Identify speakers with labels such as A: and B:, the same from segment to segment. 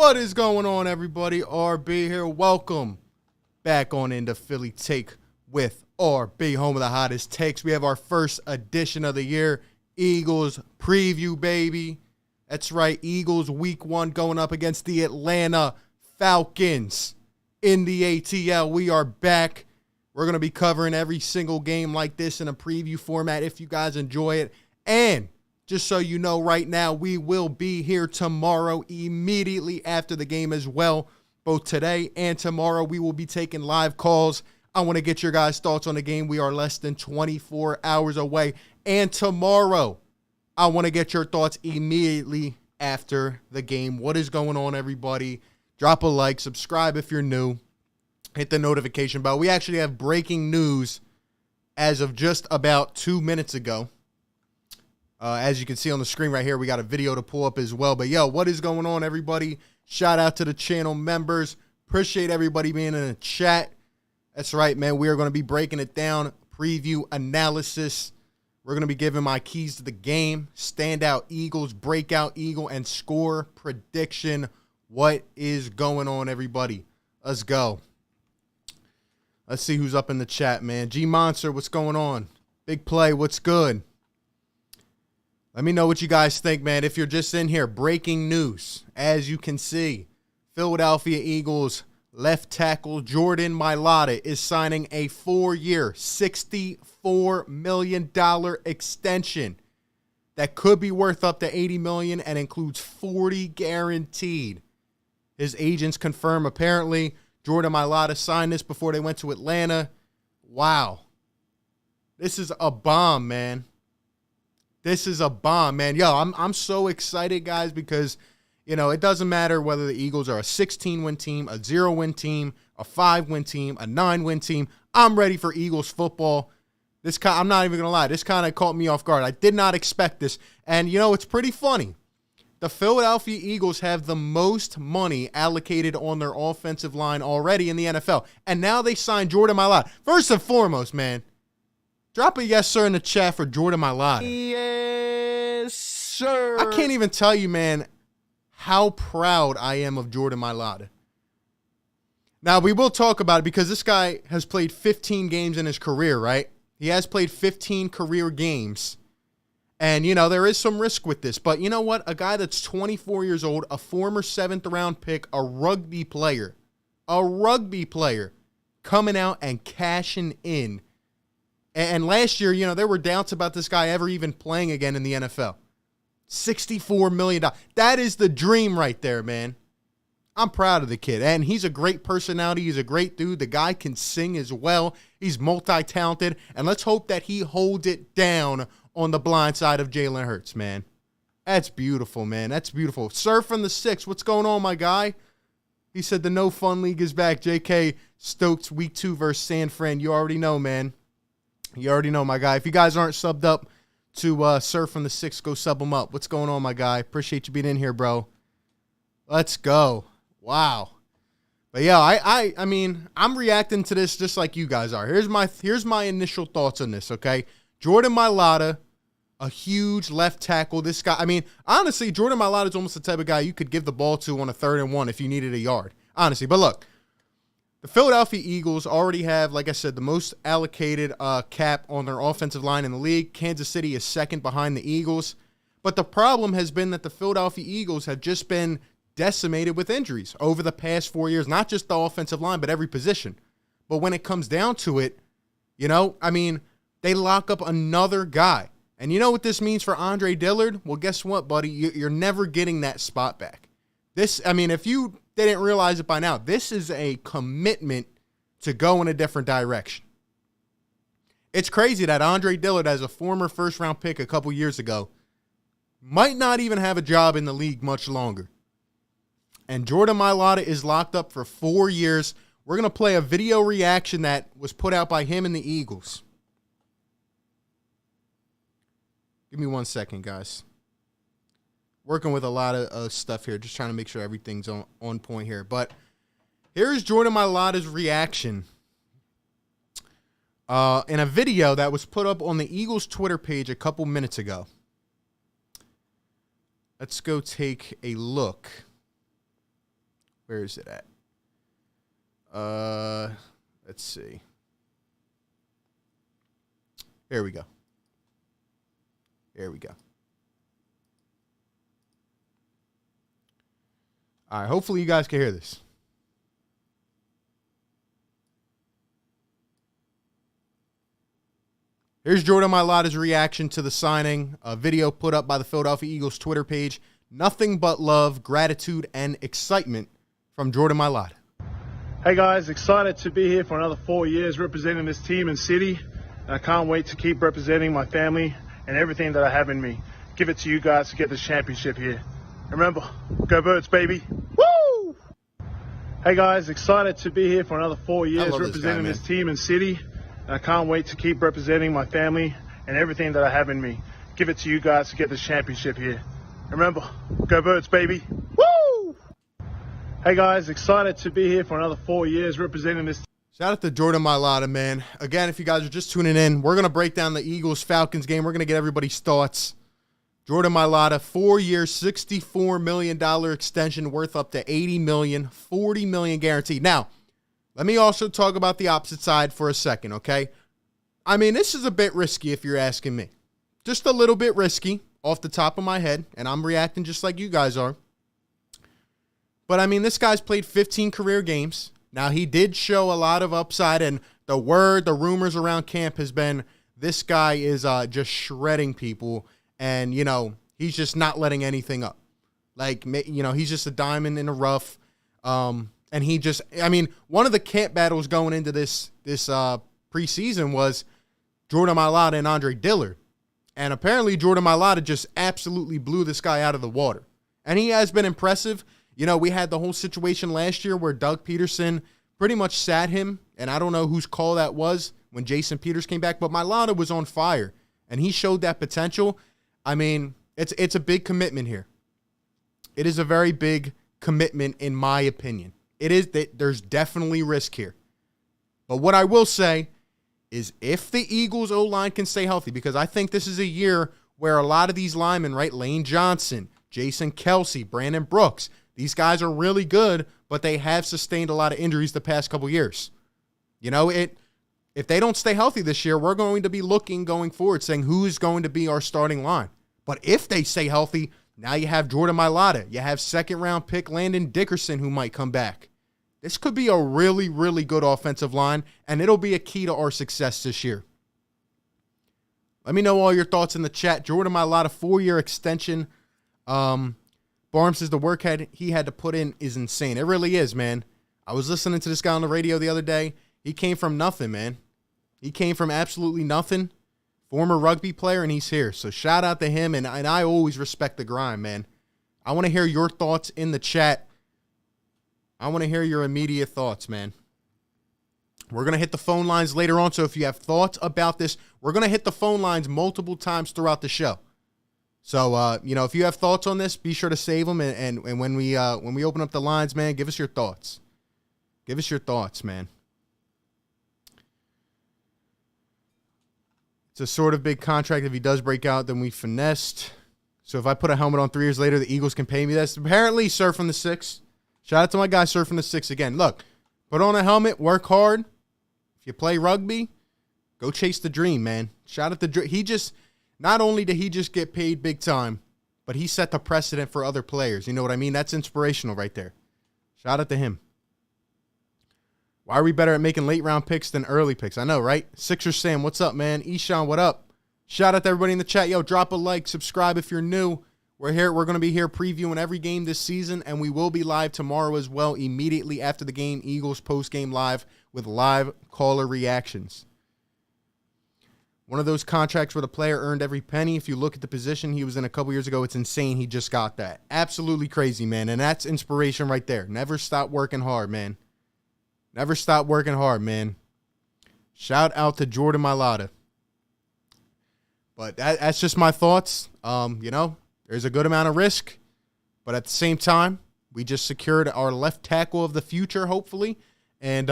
A: What is going on, everybody? RB here. Welcome back on Into Philly Take with RB, home of the hottest takes. We have our first edition of the year, Eagles preview, baby. That's right, Eagles week 1 going up against the Atlanta Falcons in the ATL. We are back. We're going to be covering every single game like this in a preview format if you guys enjoy it. And just so you know right now, we will be here tomorrow immediately after the game as well. Both today and tomorrow, we will be taking live calls. I want to get your guys' thoughts on the game. We are less than 24 hours away. And tomorrow, I want to get your thoughts immediately after the game. What is going on, everybody? Drop a like, subscribe if you're new. Hit the notification bell. We actually have breaking news as of just about 2 minutes ago. As you can see on the screen right here, we got a video to pull up as well. But, yo, what is going on, everybody? Shout out to the channel members. Appreciate everybody being in the chat. That's right, man. We are going to be breaking it down. Preview analysis. We're going to be giving my keys to the game. Standout Eagles, breakout Eagle, and score prediction. What is going on, everybody? Let's go. Let's see who's up in the chat, man. G Monster, what's going on? Big Play, what's good? Let me know what you guys think, man. If you're just in here, breaking news. As you can see, Philadelphia Eagles left tackle Jordan Mailata is signing a 4-year, $64 million extension that could be worth up to $80 million and includes $40 guaranteed. His agents confirm apparently Jordan Mailata signed this before they went to Atlanta. Wow. This is a bomb, man. This is a bomb, man. Yo, I'm so excited, guys, because, you know, it doesn't matter whether the Eagles are a 16-win team, a 0-win team, a 5-win team, a 9-win team. I'm ready for Eagles football. I'm not even going to lie. This kind of caught me off guard. I did not expect this. And, you know, it's pretty funny. The Philadelphia Eagles have the most money allocated on their offensive line already in the NFL. And now they signed Jordan Mailata. First and foremost, man, drop a yes, sir, in the chat for Jordan Mailata.
B: Yes, sir.
A: I can't even tell you, man, how proud I am of Jordan Mailata. Now, we will talk about it because this guy has played 15 games in his career, right? He has played 15 career games. And, you know, there is some risk with this. But you know what? A guy that's 24 years old, a former 7th-round pick, a rugby player coming out and cashing in. And last year, you know, there were doubts about this guy ever even playing again in the NFL. $64 million. That is the dream right there, man. I'm proud of the kid. And he's a great personality. He's a great dude. The guy can sing as well. He's multi-talented. And let's hope that he holds it down on the blind side of Jalen Hurts, man. That's beautiful, man. That's beautiful. Sir from the 6, what's going on, my guy? He said the No Fun League is back. JK Stokes week 2 versus San Fran. You already know, man. You already know, my guy. If you guys aren't subbed up to Sir from the 6, go sub them up. What's going on, my guy? Appreciate you being in here, bro. Let's go. Wow. But yeah, I mean, I'm reacting to this just like you guys are. Here's my initial thoughts on this, okay? Jordan Mailata, a huge left tackle. This guy, I mean, honestly, Jordan Mailata is almost the type of guy you could give the ball to on a 3rd and 1 if you needed a yard. Honestly, but look. The Philadelphia Eagles already have, like I said, the most allocated cap on their offensive line in the league. Kansas City is second behind the Eagles. But the problem has been that the Philadelphia Eagles have just been decimated with injuries over the past 4 years. Not just the offensive line, but every position. But when it comes down to it, you know, I mean, they lock up another guy. And you know what this means for Andre Dillard? Well, guess what, buddy? You're never getting that spot back. This, I mean, if you didn't realize it by now, this is a commitment to go in a different direction. It's crazy that Andre Dillard, as a former 1st-round pick a couple years ago, might not even have a job in the league much longer. And Jordan Mailata is locked up for 4 years. We're going to play a video reaction that was put out by him and the Eagles. Give me 1 second, guys. Working with a lot of stuff here, just trying to make sure everything's on point here. But here's Jordan Mailata's reaction in a video that was put up on the Eagles Twitter page a couple minutes ago. Let's go take a look Where is it at? Let's see. Here we go. Here we go. All right, hopefully you guys can hear this. Here's Jordan Mailata's reaction to the signing, a video put up by the Philadelphia Eagles Twitter page. Nothing but love, gratitude, and excitement from Jordan Mailata.
C: Hey guys, excited to be here for another 4 years representing this team and city. And I can't wait to keep representing my family and everything that I have in me. Give it to you guys to get this championship here. Remember, go Birds, baby. Woo! Hey guys, excited to be here for another 4 years representing this team and city. And I can't wait to keep representing my family and everything that I have in me. Give it to you guys to get this championship here. Remember, go Birds, baby. Woo! Hey guys, excited to be here for another 4 years representing this.
A: Shout out to Jordan Mailata, man. Again, if you guys are just tuning in, we're going to break down the Eagles-Falcons game. We're going to get everybody's thoughts. Jordan Mailata, 4 years, $64 million extension worth up to $80 million, $40 million guaranteed. Now, let me also talk about the opposite side for a second, okay? I mean, this is a bit risky if you're asking me. Just a little bit risky off the top of my head, and I'm reacting just like you guys are. But, I mean, this guy's played 15 career games. Now, he did show a lot of upside, and the rumors around camp has been this guy is just shredding people, and, you know, he's just not letting anything up. Like, you know, he's just a diamond in the rough. And he just, I mean, one of the camp battles going into this preseason was Jordan Mailata and Andre Dillard. And apparently Jordan Mailata just absolutely blew this guy out of the water. And he has been impressive. You know, we had the whole situation last year where Doug Peterson pretty much sat him. And I don't know whose call that was when Jason Peters came back. But Mailata was on fire. And he showed that potential. I mean, it's a big commitment here. It is a very big commitment in my opinion. It is that there's definitely risk here. But what I will say is if the Eagles O-line can stay healthy, because I think this is a year where a lot of these linemen, right, Lane Johnson, Jason Kelsey, Brandon Brooks, these guys are really good, but they have sustained a lot of injuries the past couple years. You know, if they don't stay healthy this year, we're going to be looking going forward, saying who's going to be our starting line. But if they stay healthy, now you have Jordan Mailata. You have second-round pick Landon Dickerson who might come back. This could be a really, really good offensive line, and it'll be a key to our success this year. Let me know all your thoughts in the chat. Jordan Mailata, 4-year extension. Barnes says the work he had to put in is insane. It really is, man. I was listening to this guy on the radio the other day. He came from nothing, man. He came from absolutely nothing. Former rugby player, and he's here. So shout out to him, and I always respect the grind, man. I want to hear your thoughts in the chat. I want to hear your immediate thoughts, man. We're going to hit the phone lines later on, so if you have thoughts about this, we're going to hit the phone lines multiple times throughout the show. So, you know, if you have thoughts on this, be sure to save them, and when we open up the lines, man, give us your thoughts. Give us your thoughts, man. It's a sort of big contract. If he does break out, then we finessed. So if I put a helmet on 3 years later, the Eagles can pay me this. Apparently, Surf from the 6. Shout out to my guy, Surf from the 6 again. Look, put on a helmet, work hard. If you play rugby, go chase the dream, man. Shout out to he just, not only did he just get paid big time, but he set the precedent for other players. You know what I mean? That's inspirational right there. Shout out to him. Why are we better at making late-round picks than early picks? I know, right? Sixer Sam, what's up, man? Eshan, what up? Shout out to everybody in the chat. Yo, drop a like, subscribe if you're new. We're here. We're going to be here previewing every game this season, and we will be live tomorrow as well, immediately after the game, Eagles post-game live with live caller reactions. One of those contracts where the player earned every penny. If you look at the position he was in a couple years ago, it's insane. He just got that. Absolutely crazy, man, and that's inspiration right there. Never stop working hard, man. Never stop working hard, man. Shout out to Jordan Mailata. But that's just my thoughts. You know, there's a good amount of risk. But at the same time, we just secured our left tackle of the future, hopefully. And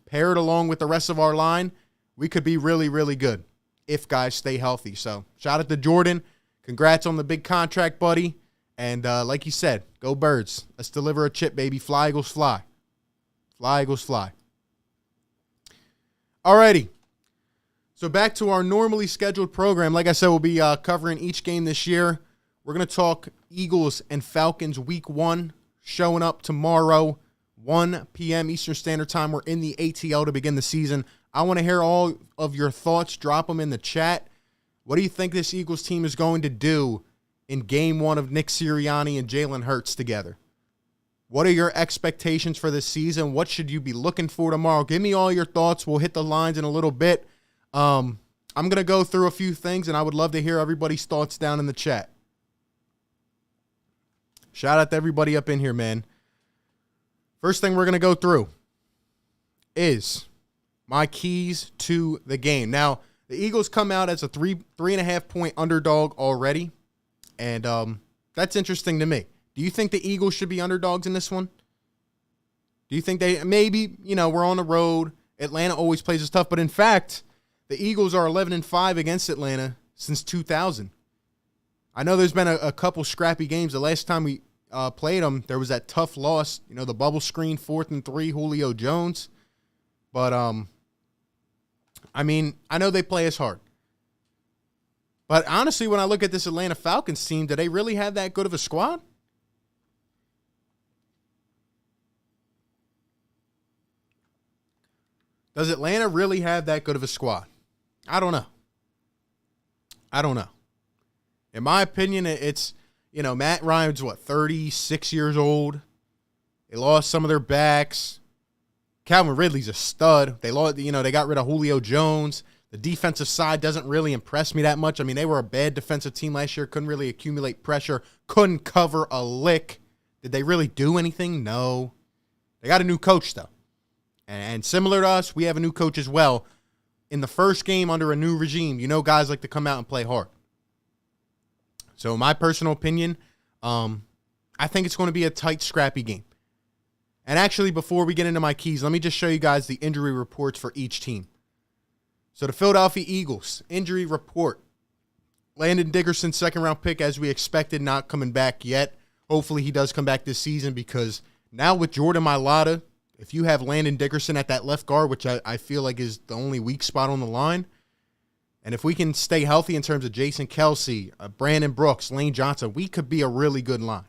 A: paired along with the rest of our line, we could be really, really good if guys stay healthy. So shout out to Jordan. Congrats on the big contract, buddy. And like you said, go Birds. Let's deliver a chip, baby. Fly, Eagles, fly. Fly, Eagles, fly. Alrighty. So back to our normally scheduled program. Like I said, we'll be covering each game this year. We're going to talk Eagles and Falcons week 1 showing up tomorrow, 1 p.m. Eastern Standard Time. We're in the ATL to begin the season. I want to hear all of your thoughts. Drop them in the chat. What do you think this Eagles team is going to do in game 1 of Nick Sirianni and Jalen Hurts together? What are your expectations for this season? What should you be looking for tomorrow? Give me all your thoughts. We'll hit the lines in a little bit. I'm going to go through a few things, and I would love to hear everybody's thoughts down in the chat. Shout out to everybody up in here, man. First thing we're going to go through is my keys to the game. Now, the Eagles come out as a 3.5 point underdog already, and that's interesting to me. Do you think the Eagles should be underdogs in this one? Do you think they maybe, we're on the road. Atlanta always plays us tough, but in fact, the Eagles are 11-5 against Atlanta since 2000. I know there's been a couple scrappy games. The last time we played them, there was that tough loss, the bubble screen, 4th and 3, Julio Jones. But, I know they play us hard. But honestly, when I look at this Atlanta Falcons team, do they really have that good of a squad? Does Atlanta really have that good of a squad? I don't know. In my opinion, it's, Matt Ryan's 36 years old. They lost some of their backs. Calvin Ridley's a stud. They lost, they got rid of Julio Jones. The defensive side doesn't really impress me that much. They were a bad defensive team last year. Couldn't really accumulate pressure. Couldn't cover a lick. Did they really do anything? No. They got a new coach, though. And similar to us, we have a new coach as well. In the first game under a new regime, guys like to come out and play hard. So in my personal opinion, I think it's going to be a tight, scrappy game. And actually, before we get into my keys, let me just show you guys the injury reports for each team. So the Philadelphia Eagles, injury report. Landon Dickerson, second-round pick, as we expected, not coming back yet. Hopefully he does come back this season, because now with Jordan Mailata, if you have Landon Dickerson at that left guard, which I feel like is the only weak spot on the line, and if we can stay healthy in terms of Jason Kelsey, Brandon Brooks, Lane Johnson, we could be a really good line.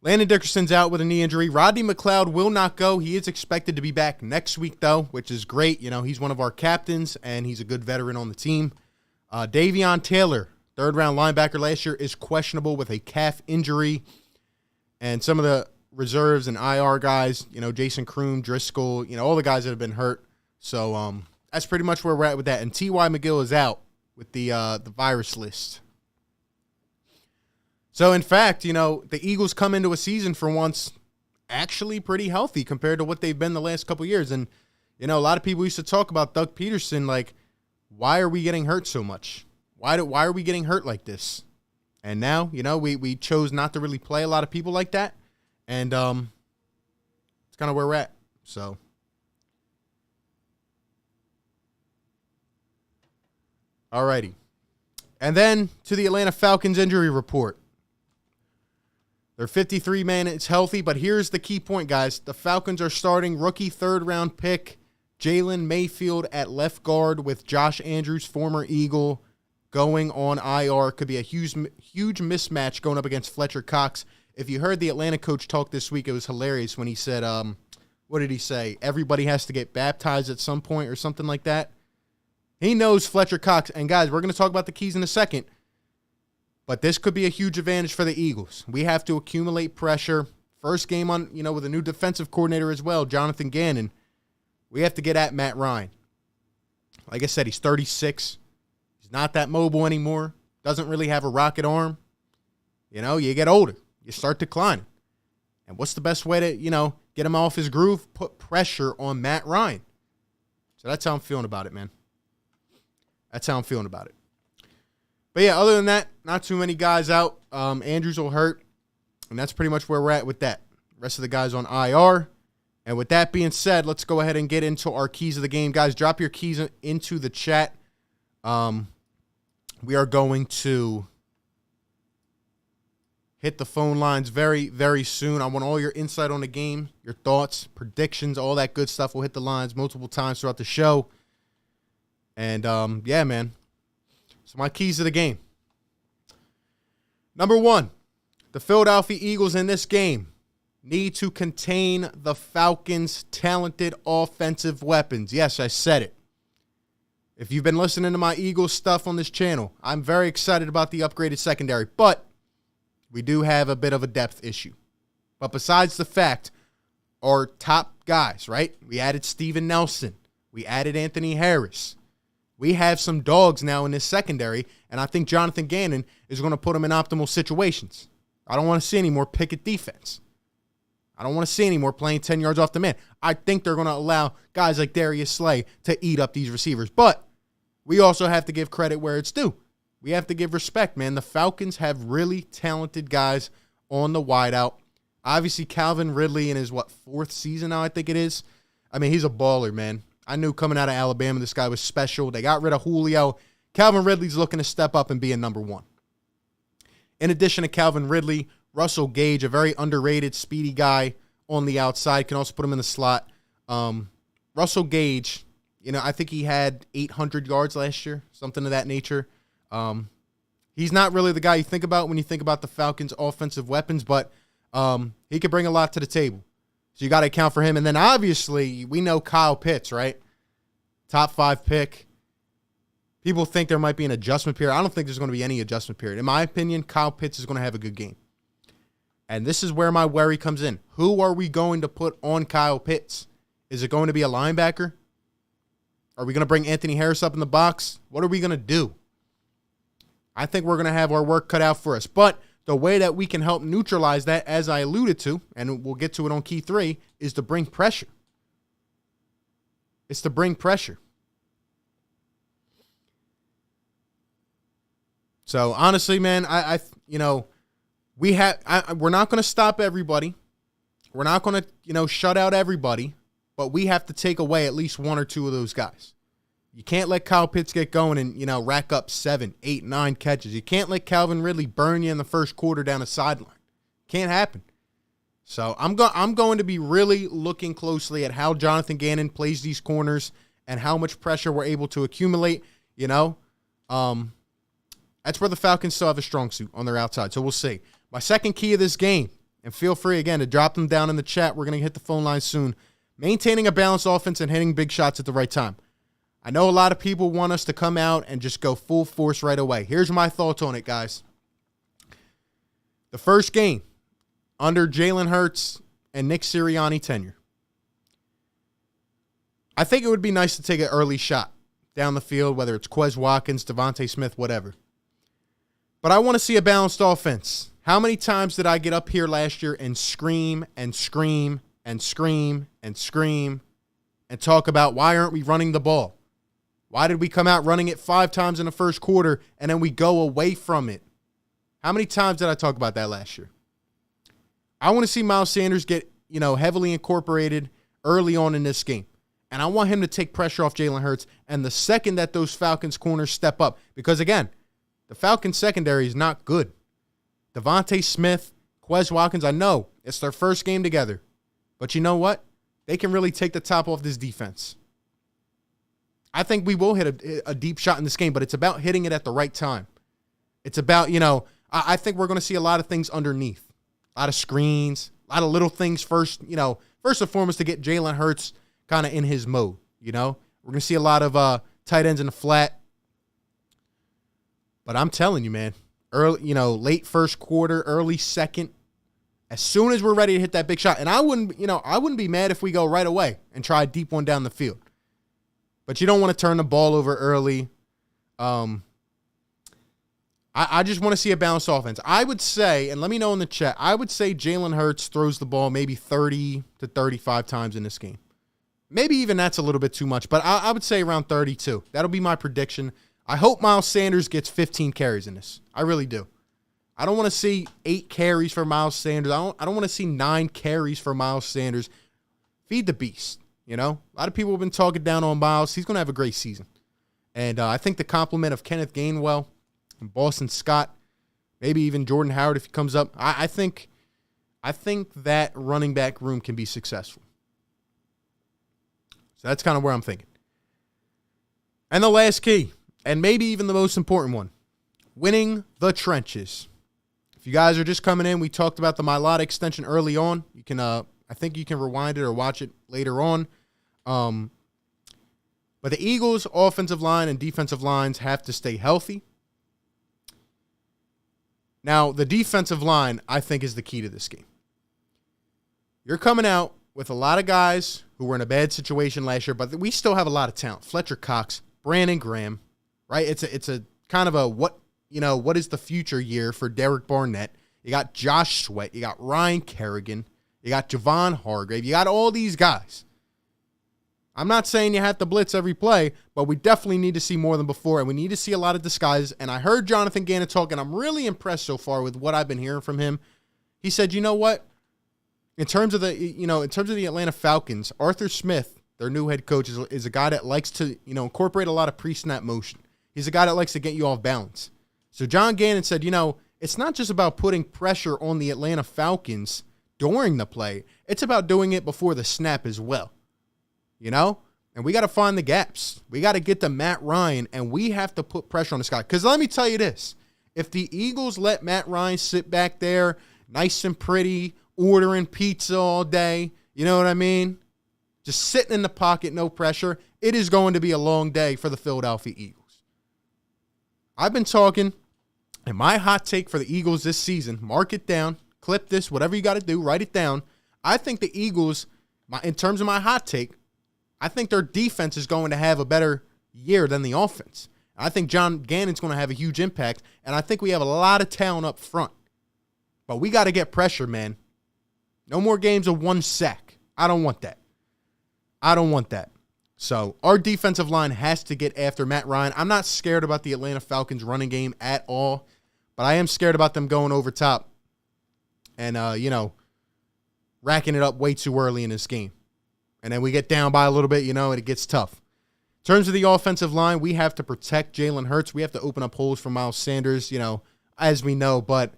A: Landon Dickerson's out with a knee injury. Rodney McLeod will not go. He is expected to be back next week, though, which is great. He's one of our captains, and he's a good veteran on the team. Davion Taylor, third-round linebacker last year, is questionable with a calf injury. And some of the reserves and IR guys, Jason Kroom, Driscoll, all the guys that have been hurt. So that's pretty much where we're at with that. And T.Y. McGill is out with the virus list. So, in fact, the Eagles come into a season for once actually pretty healthy compared to what they've been the last couple of years. And, a lot of people used to talk about Doug Peterson, like, why are we getting hurt so much? Why are we getting hurt like this? And now, we chose not to really play a lot of people like that. And it's kind of where we're at. So, alrighty. And then to the Atlanta Falcons injury report. They're 53 minutes healthy, but here's the key point, guys. The Falcons are starting rookie third-round pick Jalen Mayfield at left guard with Josh Andrews, former Eagle, going on IR. Could be a huge mismatch going up against Fletcher Cox. If you heard the Atlanta coach talk this week, it was hilarious when he said, what did he say? Everybody has to get baptized at some point or something like that. He knows Fletcher Cox. And, guys, we're going to talk about the keys in a second. But this could be a huge advantage for the Eagles. We have to accumulate pressure. First game on, with a new defensive coordinator as well, Jonathan Gannon. We have to get at Matt Ryan. Like I said, he's 36. He's not that mobile anymore. Doesn't really have a rocket arm. You get older. You start declining. And what's the best way to, get him off his groove? Put pressure on Matt Ryan. So that's how I'm feeling about it, man. That's how I'm feeling about it. But, yeah, other than that, not too many guys out. Andrews will hurt, and that's pretty much where we're at with that. The rest of the guys on IR. And with that being said, let's go ahead and get into our keys of the game. Guys, drop your keys into the chat. we are going to hit the phone lines very, very soon. I want all your insight on the game, your thoughts, predictions, all that good stuff. We'll hit the lines multiple times throughout the show. And, yeah, man. So my keys to the game. Number one, the Philadelphia Eagles in this game need to contain the Falcons' talented offensive weapons. Yes, I said it. If you've been listening to my Eagles stuff on this channel, I'm very excited about the upgraded secondary, but we do have a bit of a depth issue. But besides the fact, our top guys, right? We added Steven Nelson. We added Anthony Harris. We have some dogs now in this secondary, and I think Jonathan Gannon is going to put them in optimal situations. I don't want to see any more picket defense. I don't want to see any more playing 10 yards off the man. I think they're going to allow guys like Darius Slay to eat up these receivers. But we also have to give credit where it's due. We have to give respect, man. The Falcons have really talented guys on the wideout. Obviously, Calvin Ridley in his, fourth season now, I think it is. I mean, he's a baller, man. I knew coming out of Alabama this guy was special. They got rid of Julio. Calvin Ridley's looking to step up and be a number one. In addition to Calvin Ridley, Russell Gage, a very underrated, speedy guy on the outside, can also put him in the slot. Russell Gage, I think he had 800 yards last year, something of that nature. He's not really the guy you think about when you think about the Falcons' offensive weapons, but he could bring a lot to the table. So you got to account for him. And then obviously we know Kyle Pitts, right? Top 5 pick. People think there might be an adjustment period. I don't think there's going to be any adjustment period. In my opinion, Kyle Pitts is going to have a good game. And this is where my worry comes in. Who are we going to put on Kyle Pitts? Is it going to be a linebacker? Are we going to bring Anthony Harris up in the box? What are we going to do? I think we're going to have our work cut out for us. But the way that we can help neutralize that, as I alluded to, and we'll get to it on key 3, is to bring pressure. It's to bring pressure. So honestly, man, we're not going to stop everybody. We're not going to, shut out everybody, but we have to take away at least one or two of those guys. You can't let Kyle Pitts get going and, rack up 7, 8, 9 catches. You can't let Calvin Ridley burn you in the first quarter down a sideline. Can't happen. So I'm going to be really looking closely at how Jonathan Gannon plays these corners and how much pressure we're able to accumulate, That's where the Falcons still have a strong suit on their outside. So we'll see. My second key of this game, and feel free, again, to drop them down in the chat. We're going to hit the phone line soon. Maintaining a balanced offense and hitting big shots at the right time. I know a lot of people want us to come out and just go full force right away. Here's my thoughts on it, guys. The first game under Jalen Hurts and Nick Sirianni tenure, I think it would be nice to take an early shot down the field, whether it's Quez Watkins, Devontae Smith, whatever. But I want to see a balanced offense. How many times did I get up here last year and scream and scream and scream and scream and talk about why aren't we running the ball? Why did we come out running it 5 times in the first quarter and then we go away from it? How many times did I talk about that last year? I want to see Miles Sanders get, heavily incorporated early on in this game. And I want him to take pressure off Jalen Hurts. And the second that those Falcons corners step up, because again, the Falcons secondary is not good. Devontae Smith, Quez Watkins, I know it's their first game together. But you know what? They can really take the top off this defense. I think we will hit a deep shot in this game, but it's about hitting it at the right time. It's about, I think we're going to see a lot of things underneath. A lot of screens, a lot of little things first and foremost to get Jalen Hurts kind of in his mode, We're going to see a lot of tight ends in the flat. But I'm telling you, man, late first quarter, early second, as soon as we're ready to hit that big shot. And I wouldn't be mad if we go right away and try a deep one down the field. But you don't want to turn the ball over early. I just want to see a balanced offense. I would say, and let me know in the chat, I would say Jalen Hurts throws the ball maybe 30 to 35 times in this game. Maybe even that's a little bit too much, but I would say around 32. That'll be my prediction. I hope Miles Sanders gets 15 carries in this. I really do. I don't want to see 8 carries for Miles Sanders. I don't want to see 9 carries for Miles Sanders. Feed the beast. A lot of people have been talking down on Miles. He's going to have a great season. And I think the compliment of Kenneth Gainwell and Boston Scott, maybe even Jordan Howard if he comes up. I think that running back room can be successful. So that's kind of where I'm thinking. And the last key, and maybe even the most important one, winning the trenches. If you guys are just coming in, we talked about the Mailata extension early on. You can, I think you can rewind it or watch it later on. But the Eagles' offensive line and defensive lines have to stay healthy. Now, the defensive line, I think, is the key to this game. You're coming out with a lot of guys who were in a bad situation last year, but we still have a lot of talent. Fletcher Cox, Brandon Graham, right? It's a kind of a what is the future year for Derek Barnett. You got Josh Sweat. You got Ryan Kerrigan. You got Javon Hargrave. You got all these guys. I'm not saying you have to blitz every play, but we definitely need to see more than before, and we need to see a lot of disguises. And I heard Jonathan Gannon talk, and I'm really impressed so far with what I've been hearing from him. He said, you know what? In terms of the Atlanta Falcons, Arthur Smith, their new head coach, is a guy that likes to, incorporate a lot of pre-snap motion. He's a guy that likes to get you off balance. So John Gannon said, it's not just about putting pressure on the Atlanta Falcons during the play. It's about doing it before the snap as well. And we got to find the gaps. We got to get to Matt Ryan, and we have to put pressure on this guy. Because let me tell you this. If the Eagles let Matt Ryan sit back there, nice and pretty, ordering pizza all day, you know what I mean? Just sitting in the pocket, no pressure, it is going to be a long day for the Philadelphia Eagles. I've been talking, and my hot take for the Eagles this season, mark it down, clip this, whatever you got to do, write it down. I think the Eagles, in terms of my hot take, I think their defense is going to have a better year than the offense. I think John Gannon's going to have a huge impact, and I think we have a lot of talent up front. But we got to get pressure, man. No more games of one sack. I don't want that. So our defensive line has to get after Matt Ryan. I'm not scared about the Atlanta Falcons running game at all, but I am scared about them going over top and, racking it up way too early in this game. And then we get down by a little bit, and it gets tough. In terms of the offensive line, we have to protect Jalen Hurts. We have to open up holes for Miles Sanders, as we know. But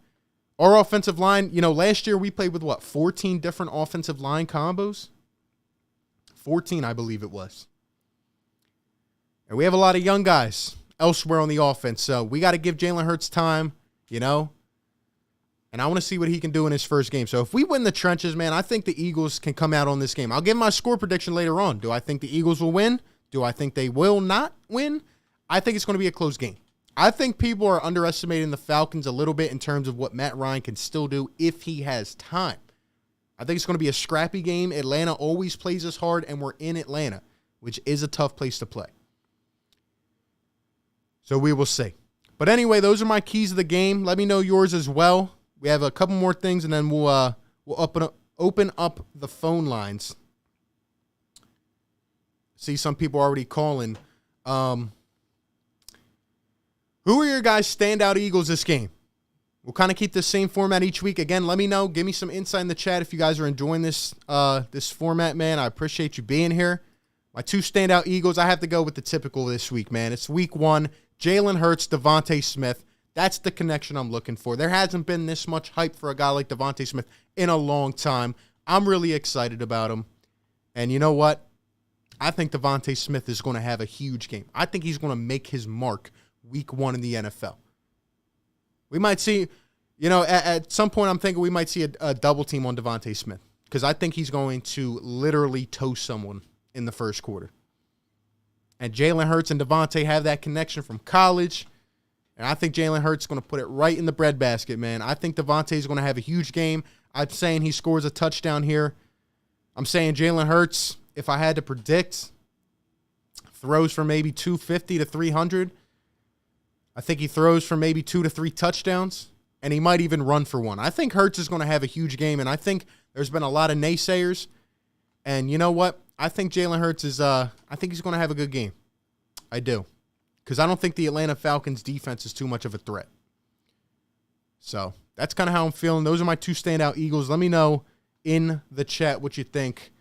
A: our offensive line, last year we played with, 14 different offensive line combos? 14, I believe it was. And we have a lot of young guys elsewhere on the offense. So we got to give Jalen Hurts time, And I want to see what he can do in his first game. So if we win the trenches, man, I think the Eagles can come out on this game. I'll give my score prediction later on. Do I think the Eagles will win? Do I think they will not win? I think it's going to be a close game. I think people are underestimating the Falcons a little bit in terms of what Matt Ryan can still do if he has time. I think it's going to be a scrappy game. Atlanta always plays us hard, and we're in Atlanta, which is a tough place to play. So we will see. But anyway, those are my keys of the game. Let me know yours as well. We have a couple more things, and then we'll open up the phone lines. See some people already calling. Who are your guys' standout Eagles this game? We'll kind of keep the same format each week. Again, let me know. Give me some insight in the chat if you guys are enjoying this this format, man. I appreciate you being here. My two standout Eagles, I have to go with the typical this week, man. It's week 1. Jalen Hurts, Devontae Smith. That's the connection I'm looking for. There hasn't been this much hype for a guy like Devontae Smith in a long time. I'm really excited about him. And you know what? I think Devontae Smith is going to have a huge game. I think he's going to make his mark week 1 in the NFL. We might see, at some point I'm thinking we might see a double team on Devontae Smith because I think he's going to literally toast someone in the first quarter. And Jalen Hurts and Devontae have that connection from college. And I think Jalen Hurts is going to put it right in the breadbasket, man. I think Devontae is going to have a huge game. I'm saying he scores a touchdown here. I'm saying Jalen Hurts, if I had to predict, throws for maybe 250 to 300. I think he throws for maybe 2 to 3 touchdowns, and he might even run for one. I think Hurts is going to have a huge game, and I think there's been a lot of naysayers. And you know what? I think Jalen Hurts is I think he's going to have a good game. I do. Because I don't think the Atlanta Falcons defense is too much of a threat. So that's kind of how I'm feeling. Those are my two standout Eagles. Let me know in the chat what you think.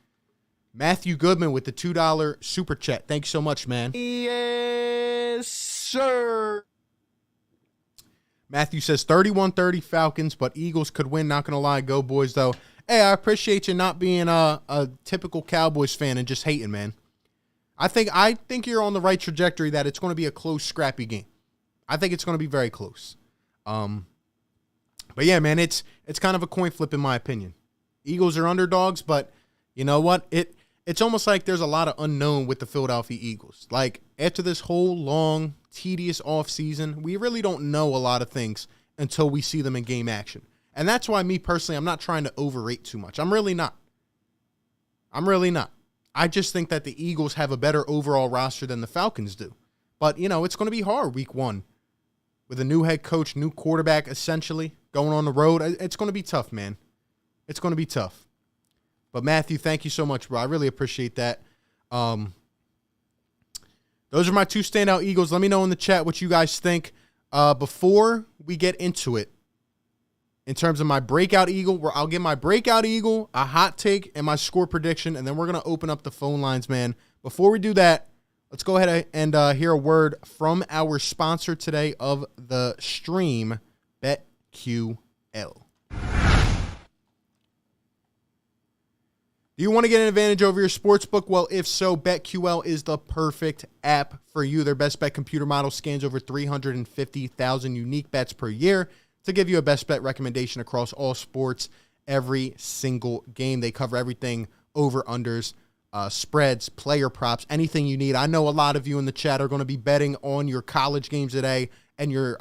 A: Matthew Goodman with the $2 super chat. Thanks so much, man.
B: Yes, sir.
A: Matthew says 31-30 Falcons, but Eagles could win. Not going to lie. Go Boys, though. Hey, I appreciate you not being a typical Cowboys fan and just hating, man. I think you're on the right trajectory that it's going to be a close, scrappy game. I think it's going to be very close. But yeah, man, it's kind of a coin flip in my opinion. Eagles are underdogs, but you know what? It's almost like there's a lot of unknown with the Philadelphia Eagles. Like, after this whole long, tedious offseason, we really don't know a lot of things until we see them in game action. And that's why me personally, I'm not trying to overrate too much. I'm really not. I just think that the Eagles have a better overall roster than the Falcons do. But, it's going to be hard week one. With a new head coach, new quarterback, essentially, going on the road. It's going to be tough, man. It's going to be tough. But, Matthew, thank you so much, bro. I really appreciate that. Those are my two standout Eagles. Let me know in the chat what you guys think. Before we get into it, in terms of my breakout Eagle, where I'll give my breakout Eagle, a hot take, and my score prediction, and then we're going to open up the phone lines, man. Before we do that, let's go ahead and hear a word from our sponsor today of the stream, BetQL. Do you want to get an advantage over your sportsbook? Well, if so, BetQL is the perfect app for you. Their best bet computer model scans over 350,000 unique bets per year to give you a best bet recommendation across all sports every single game. They cover everything, over-unders, spreads, player props, anything you need. I know a lot of you in the chat are going to be betting on your college games today and your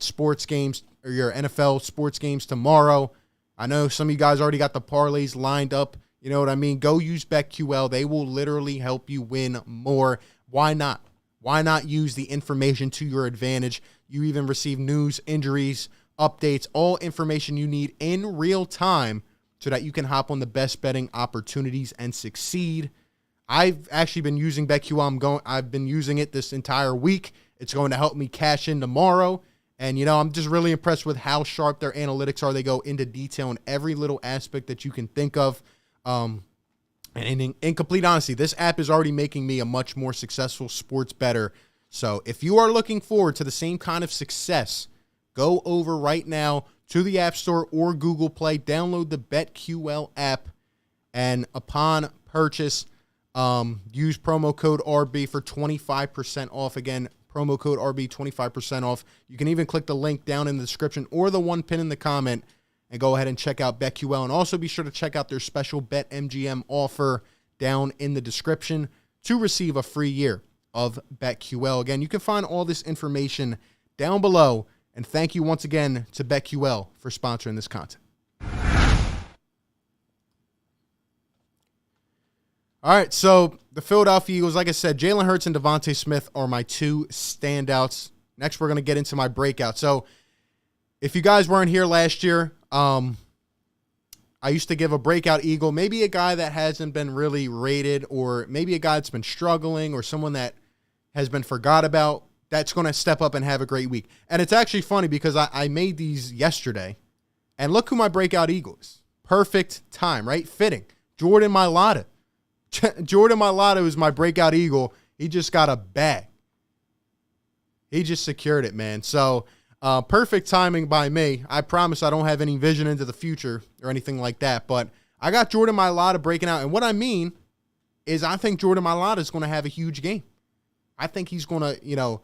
A: sports games or your NFL sports games tomorrow. I know some of you guys already got the parlays lined up. You know what I mean? Go use BetQL. They will literally help you win more. Why not? Why not use the information to your advantage? You even receive news, injuries, updates, all information you need in real time so that you can hop on the best betting opportunities and succeed. I've actually been using BetQL. I've been using it this entire week. It's going to help me cash in tomorrow. And, I'm just really impressed with how sharp their analytics are. They go into detail in every little aspect that you can think of. And in complete honesty, this app is already making me a much more successful sports bettor. So if you are looking forward to the same kind of success, go over right now to the App Store or Google Play, download the BetQL app, and upon purchase, use promo code RB for 25% off. Again, promo code RB, 25% off. You can even click the link down in the description or the one pin in the comment and go ahead and check out BetQL. And also be sure to check out their special BetMGM offer down in the description to receive a free year of BetQL. Again, you can find all this information down below. And thank you once again to BetQL for sponsoring this content. All right, so the Philadelphia Eagles, like I said, Jalen Hurts and Devontae Smith are my two standouts. Next, we're going to get into my breakout. So if you guys weren't here last year, I used to give a breakout Eagle, maybe a guy that hasn't been really rated, or maybe a guy that's been struggling, or someone that has been forgot about, that's going to step up and have a great week. And it's actually funny because I made these yesterday, and look who my breakout Eagle is. Perfect time, right? Fitting. Jordan Mailata. Jordan Mailata is my breakout Eagle. He just got a bag. He just secured it, man. So, perfect timing by me. I promise I don't have any vision into the future or anything like that, but I got Jordan Mailata breaking out. And what I mean is I think Jordan Mailata is going to have a huge game. I think he's going to,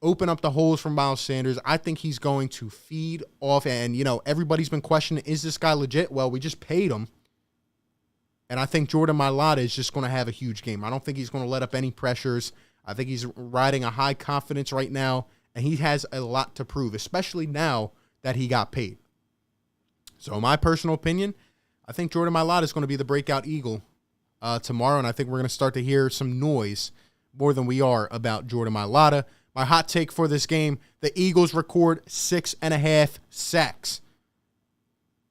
A: open up the holes for Miles Sanders. I think he's going to feed off. And, everybody's been questioning, is this guy legit? Well, we just paid him. And I think Jordan Mailata is just going to have a huge game. I don't think he's going to let up any pressures. I think he's riding a high confidence right now. And he has a lot to prove, especially now that he got paid. So, in my personal opinion, I think Jordan Mailata is going to be the breakout Eagle tomorrow. And I think we're going to start to hear some noise more than we are about Jordan Mailata. My hot take for this game, the Eagles record 6.5 sacks.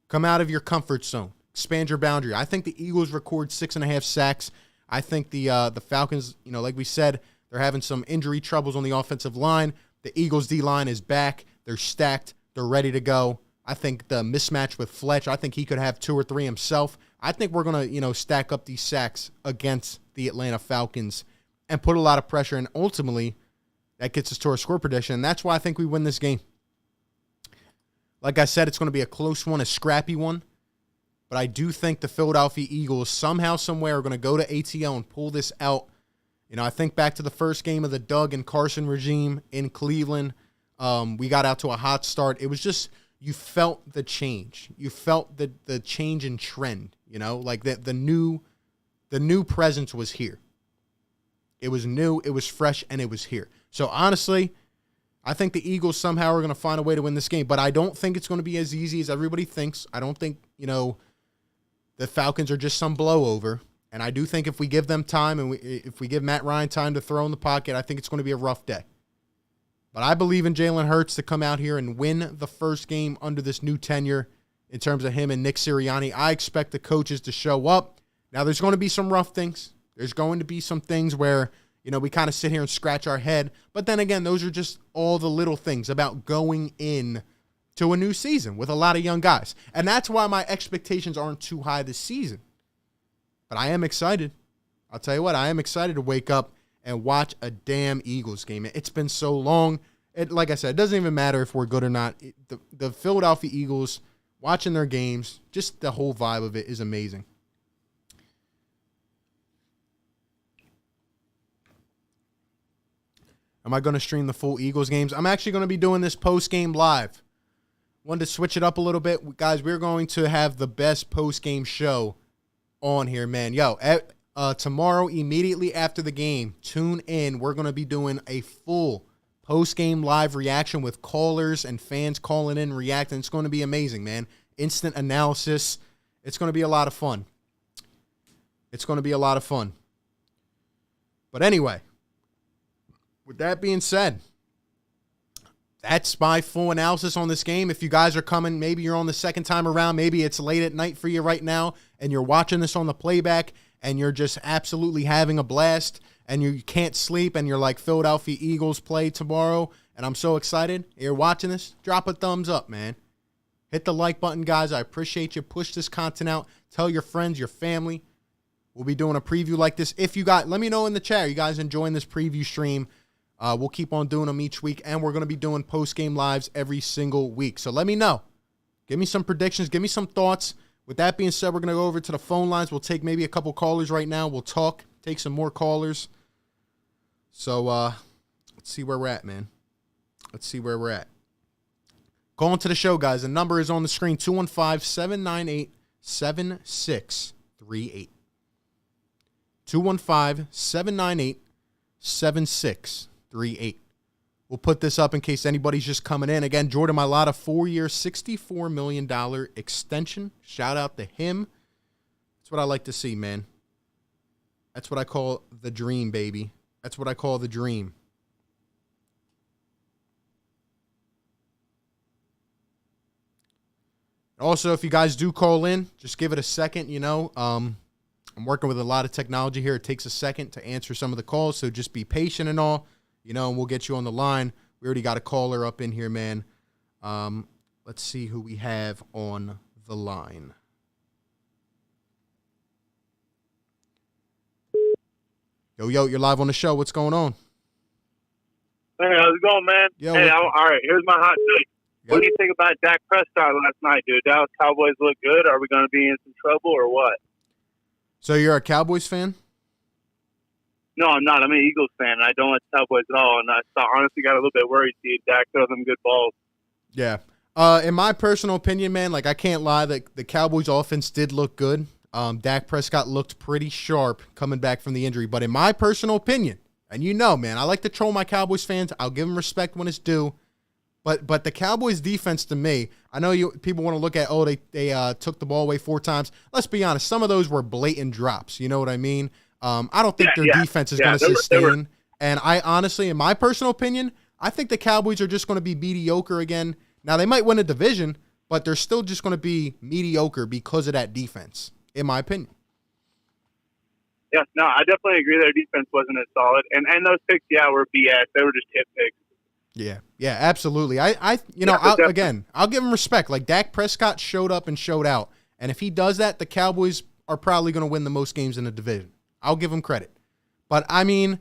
A: Come out of your comfort zone. Expand your boundary. I think the Eagles record 6.5 sacks. I think the Falcons, like we said, they're having some injury troubles on the offensive line. The Eagles' D-line is back. They're stacked. They're ready to go. I think the mismatch with Fletch, I think he could have 2 or 3 himself. I think we're going to, stack up these sacks against the Atlanta Falcons and put a lot of pressure. And ultimately, that gets us to our score prediction. And that's why I think we win this game. Like I said, it's going to be a close one, a scrappy one. But I do think the Philadelphia Eagles somehow, somewhere are going to go to ATL and pull this out. You know, I think back to the first game of the Doug and Carson regime in Cleveland. We got out to a hot start. It was just, you felt the change. You felt the change in trend, you know, like the new presence was here. It was new, it was fresh, and it was here. So honestly, I think the Eagles somehow are going to find a way to win this game, but I don't think it's going to be as easy as everybody thinks. I don't think, you know, the Falcons are just some blowover. And I do think if we give them time and if we give Matt Ryan time to throw in the pocket, I think it's going to be a rough day. But I believe in Jalen Hurts to come out here and win the first game under this new tenure in terms of him and Nick Sirianni. I expect the coaches to show up. Now, there's going to be some rough things. There's going to be some things where, you know, we kind of sit here and scratch our head. But then again, those are just all the little things about going in to a new season with a lot of young guys. And that's why my expectations aren't too high this season. But I am excited. I'll tell you what, I am excited to wake up and watch a damn Eagles game. It's been so long. Like I said, it doesn't even matter if we're good or not. The Philadelphia Eagles, watching their games, just the whole vibe of it is amazing. Am I going to stream the full Eagles games? I'm actually going to be doing this post-game live. Wanted to switch it up a little bit. Guys, we're going to have the best post-game show on here, man. Yo, tomorrow, immediately after the game, tune in. We're going to be doing a full post-game live reaction with callers and fans calling in, reacting. It's going to be amazing, man. Instant analysis. It's going to be a lot of fun. It's going to be a lot of fun. But anyway, with that being said, that's my full analysis on this game. If you guys are coming, maybe you're on the second time around, maybe it's late at night for you right now, and you're watching this on the playback, and you're just absolutely having a blast, and you can't sleep, and you're like, Philadelphia Eagles play tomorrow, and I'm so excited. You're watching this, drop a thumbs up, man. Hit the like button, guys. I appreciate you. Push this content out. Tell your friends, your family. We'll be doing a preview like this. If you got, let me know in the chat. Are you guys enjoying this preview stream? We'll keep on doing them each week, and we're going to be doing post-game lives every single week. So let me know. Give me some predictions. Give me some thoughts. With that being said, we're going to go over to the phone lines. We'll take maybe a couple callers right now. We'll talk, take some more callers. So let's see where we're at, man. Let's see where we're at. Call into the show, guys. The number is on the screen, 215-798-7638. 215-798-7638. We'll put this up in case anybody's just coming in. Again, Jordan Mailata, 4-year, $64 million extension. Shout out to him. That's what I like to see, man. That's what I call the dream, baby. That's what I call the dream. Also, if you guys do call in, just give it a second, you know. I'm working with a lot of technology here. It takes a second to answer some of the calls, so just be patient and all, you know, and we'll get you on the line. We already got a caller up in here, man. Let's see who we have on the line. Yo, you're live on the show. What's going on?
D: Hey, how's it going, man?
A: Yo,
D: hey, all right, here's my hot take.
A: Yep.
D: What do you think about Dak Prescott last night, dude? Dallas Cowboys look good. Are we going to be in some trouble or what?
A: So you're a Cowboys fan?
D: No, I'm not. I'm an Eagles fan. I don't like the Cowboys at all, and I honestly got a little bit worried to see Dak throw them good balls.
A: Yeah. In my personal opinion, man, like I can't lie, the Cowboys offense did look good. Dak Prescott looked pretty sharp coming back from the injury. But in my personal opinion, and you know, man, I like to troll my Cowboys fans. I'll give them respect when it's due. But the Cowboys defense to me, I know people want to look at, they took the ball away 4 times. Let's be honest, some of those were blatant drops. You know what I mean? I don't think their defense is going to sustain. And I honestly, in my personal opinion, I think the Cowboys are just going to be mediocre again. Now, they might win a division, but they're still just going to be mediocre because of that defense, in my opinion.
D: Yeah, no, I definitely agree their defense wasn't as solid. And those picks, were BS. They were just hit picks.
A: Yeah, absolutely. I'll give him respect. Like, Dak Prescott showed up and showed out. And if he does that, the Cowboys are probably going to win the most games in the division. I'll give him credit. But, I mean,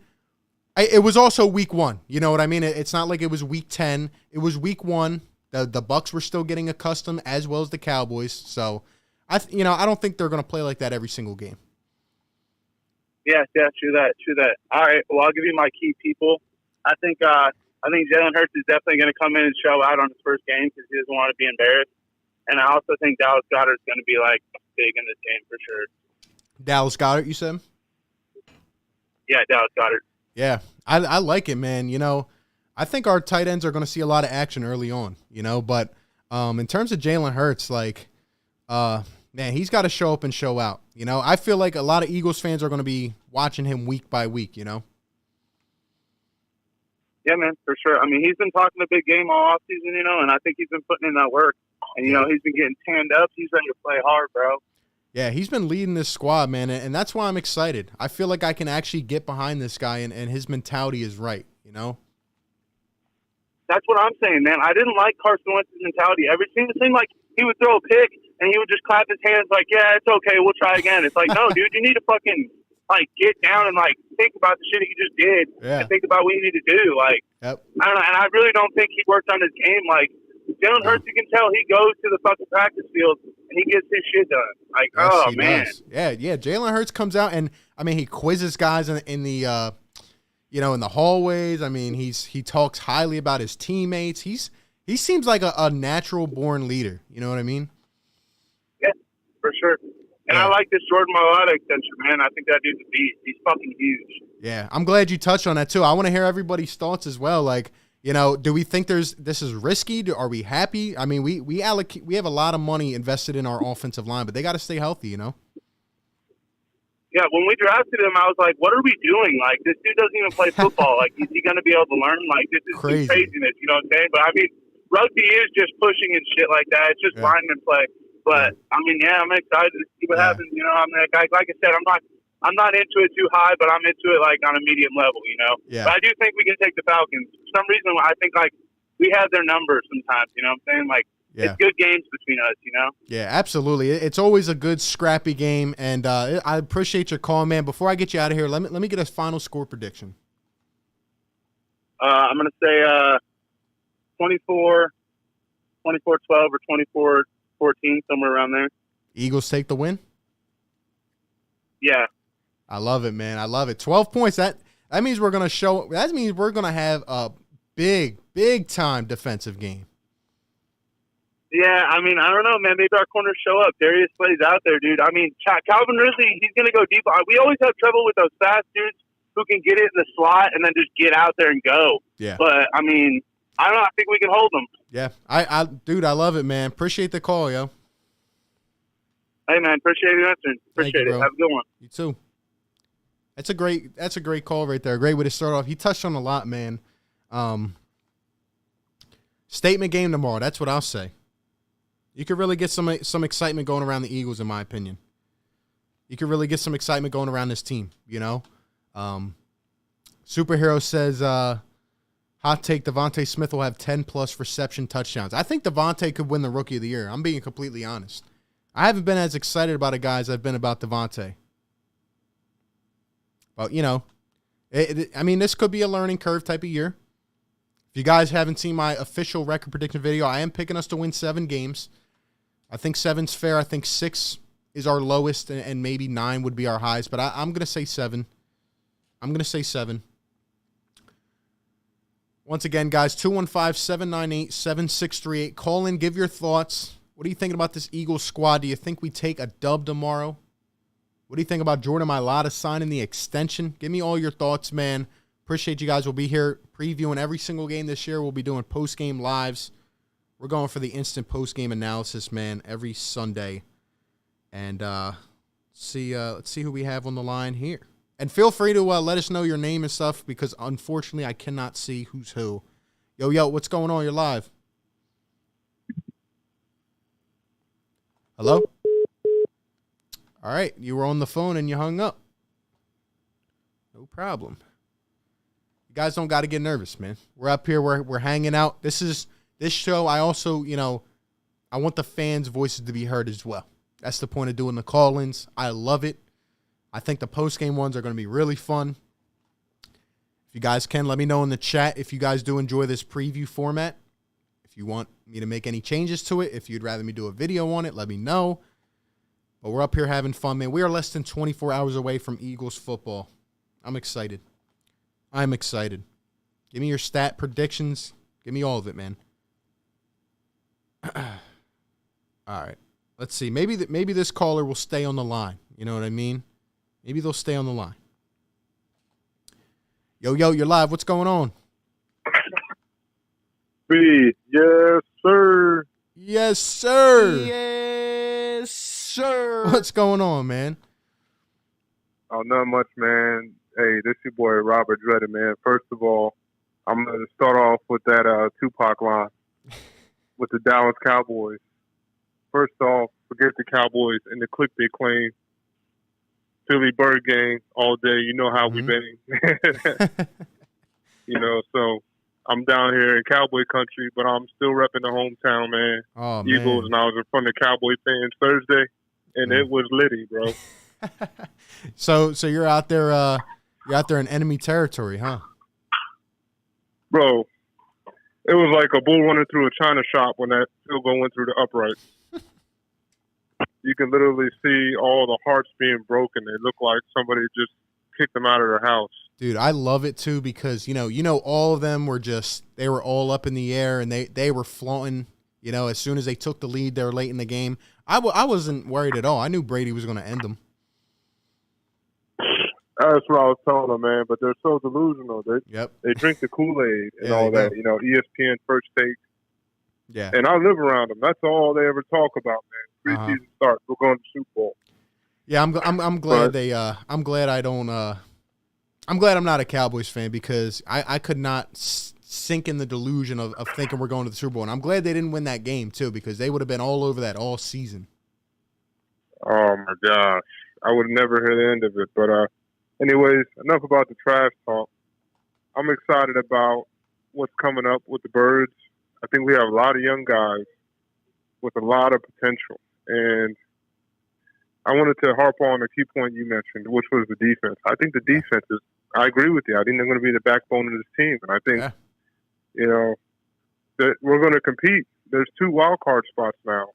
A: it was also week 1. You know what I mean? It's not like it was week 10. It was week 1. The Bucs were still getting accustomed, as well as the Cowboys. So, I don't think they're going to play like that every single game.
D: Yeah, true that. All right, well, I'll give you my key people. I think Jalen Hurts is definitely going to come in and show out on his first game because he doesn't want to be embarrassed. And I also think Dallas Goedert's going to be like big in this game for sure.
A: Dallas Goedert, you said?
D: Yeah, Dallas Goedert.
A: Yeah, I like it, man. I think our tight ends are going to see a lot of action early on, but in terms of Jalen Hurts, man, he's got to show up and show out. I feel like a lot of Eagles fans are going to be watching him week by week,
D: Yeah, man, for sure. I mean, he's been talking a big game all offseason, and I think he's been putting in that work. And, he's been getting tanned up. He's ready to play hard, bro.
A: Yeah, he's been leading this squad, man, and that's why I'm excited. I feel like I can actually get behind this guy, and his mentality is right,
D: That's what I'm saying, man. I didn't like Carson Wentz's mentality. It seemed like he would throw a pick, and he would just clap his hands like, yeah, it's okay, we'll try again. It's like, no, dude, you need to fucking, get down and, think about the shit he just did and think about what you need to do.
A: Yep.
D: I don't know, and I really don't think he worked on his game. Jalen Hurts, you can tell he goes to the fucking practice field and he gets his shit done.
A: Yes,
D: man.
A: Does. Yeah. Jalen Hurts comes out and, he quizzes guys in the in the hallways. I mean, he talks highly about his teammates. He seems like a natural born leader. You know what I mean?
D: Yeah, for sure. And I like this Jordan Mailata extension, man. I think that dude's a beast. He's fucking huge.
A: Yeah, I'm glad you touched on that too. I want to hear everybody's thoughts as well. Do we think this is risky? Are we happy? I mean, we have a lot of money invested in our offensive line, but they got to stay healthy,
D: Yeah, when we drafted him, I was like, what are we doing? This dude doesn't even play football. Is he going to be able to learn? This is
A: crazy.
D: Craziness, you know what I'm saying? But, I mean, rugby is just pushing and shit like that. It's just lineman play. But, I mean, yeah, I'm excited to see what happens. I'm like I said, I'm not into it too high, but I'm into it, on a medium level,
A: Yeah.
D: But I do think we can take the Falcons. For some reason, I think, we have their numbers sometimes, you know what I'm saying? It's good games between us,
A: Yeah, absolutely. It's always a good scrappy game, and I appreciate your call, man. Before I get you out of here, let me get a final score prediction.
D: I'm going to say 24-12 or 24-14, somewhere around there.
A: Eagles take the win?
D: Yeah.
A: I love it, man. I love it. 12 points. That means we're going to have a big time defensive game.
D: Yeah, I mean, I don't know, man. Maybe our corners show up. Darius Slay's out there, dude. I mean, Calvin Ridley, he's going to go deep. We always have trouble with those fast dudes who can get it in the slot and then just get out there and go.
A: Yeah.
D: But, I mean, I don't know. I think we can hold them.
A: Yeah. Dude, I love it, man. Appreciate the call, yo.
D: Hey, man. Appreciate you answering. Appreciate it.
A: Bro.
D: Have a good one.
A: You too. That's a great call right there. A great way to start off. He touched on a lot, man. Statement game tomorrow. That's what I'll say. You could really get some excitement going around the Eagles, in my opinion. You could really get some excitement going around this team, Superhero says, hot take, Devontae Smith will have 10-plus reception touchdowns. I think Devontae could win the Rookie of the Year. I'm being completely honest. I haven't been as excited about a guy as I've been about Devontae. But, this could be a learning curve type of year. If you guys haven't seen my official record prediction video, I am picking us to win 7 games. I think 7's fair. I think 6 is our lowest, and maybe 9 would be our highest. But I'm going to say 7. I'm going to say 7. Once again, guys, 215-798-7638. Call in, give your thoughts. What are you thinking about this Eagles squad? Do you think we take a dub tomorrow? What do you think about Jordan Mailata signing the extension? Give me all your thoughts, man. Appreciate you guys. We'll be here previewing every single game this year. We'll be doing post-game lives. We're going for the instant post-game analysis, man, every Sunday. And let's see who we have on the line here. And feel free to let us know your name and stuff because, unfortunately, I cannot see who's who. Yo, what's going on? You're live. Hello? All right, you were on the phone and you hung up. No problem. You guys don't got to get nervous, man. We're up here. We're hanging out. This show. I also, I want the fans' voices to be heard as well. That's the point of doing the call-ins. I love it. I think the post-game ones are going to be really fun. If you guys can, let me know in the chat if you guys do enjoy this preview format. If you want me to make any changes to it, if you'd rather me do a video on it, let me know. But we're up here having fun, man. We are less than 24 hours away from Eagles football. I'm excited. I'm excited. Give me your stat predictions. Give me all of it, man. All right. Let's see. Maybe this caller will stay on the line. You know what I mean? Maybe they'll stay on the line. Yo, you're live. What's going on?
E: B, yes, sir.
A: Yes, sir.
B: Yes, sir.
A: What's going on, man?
E: Oh, not much, man. Hey, this your boy Robert Dredden, man. First of all, I'm going to start off with that Tupac line with the Dallas Cowboys. First off, forget the Cowboys and the click they claim. Philly Bird Gang all day. You know how we been. So I'm down here in Cowboy country, but I'm still repping the hometown, man.
A: Oh,
E: Eagles,
A: man.
E: and I was in front of Cowboy fans Thursday, and it was litty, bro.
A: So you're out there in enemy territory, huh?
E: Bro, it was like a bull running through a china shop when that field goal went through the uprights. You can literally see all the hearts being broken. It looked like somebody just kicked them out of their house.
A: Dude, I love it too because all of them were they were all up in the air and they were flaunting. As soon as they took the lead, they were late in the game. I wasn't worried at all. I knew Brady was going to end them.
E: That's what I was telling them, man. But they're so delusional. They drink the Kool-Aid and all that. ESPN First Take.
A: Yeah.
E: And I live around them. That's all they ever talk about, man. Preseason starts. We're going to the Super Bowl.
A: Yeah, I'm glad I'm glad I don't. I'm glad I'm not a Cowboys fan because I could not sink in the delusion of thinking we're going to the Super Bowl. And I'm glad they didn't win that game too because they would have been all over that all season.
E: Oh my gosh, I would never hear the end of it. But anyways, enough about the trash talk. I'm excited about what's coming up with the Birds. I think we have a lot of young guys with a lot of potential. And I wanted to harp on a key point you mentioned, which was the defense. I think the defense is, I agree with you. I think they're going to be the backbone of this team. And I think, that we're going to compete. There's 2 wild card spots now.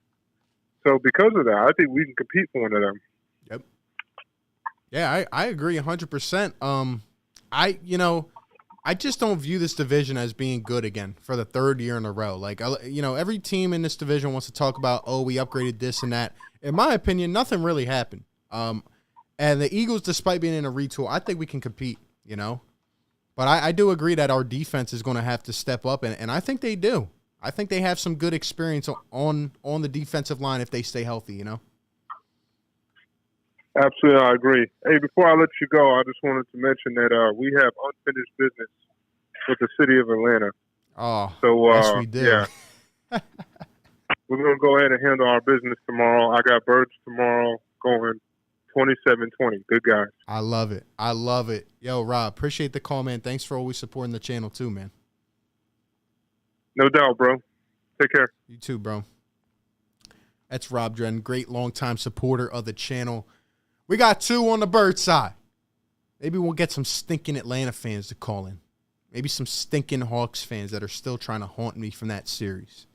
E: So because of that, I think we can compete for one of them.
A: Yep. Yeah, I agree 100%. I just don't view this division as being good again for the 3rd year in a row. Like, every team in this division wants to talk about, we upgraded this and that. In my opinion, nothing really happened. And the Eagles, despite being in a retool, I think we can compete, But I do agree that our defense is going to have to step up, and I think they do. I think they have some good experience on the defensive line if they stay healthy,
E: Absolutely, I agree. Hey, before I let you go, I just wanted to mention that we have unfinished business with the city of Atlanta.
A: Oh,
E: so
A: yes, we do.
E: Yeah. We're going to go ahead and handle our business tomorrow. I got Birds tomorrow going 27-20. Good guys.
A: I love it. I love it. Yo, Rob, appreciate the call, man. Thanks for always supporting the channel too, man.
E: No doubt, bro. Take care.
A: You too, bro. That's Rob Dredden, great longtime supporter of the channel. We got 2 on the Bird side. Maybe we'll get some stinking Atlanta fans to call in. Maybe some stinking Hawks fans that are still trying to haunt me from that series.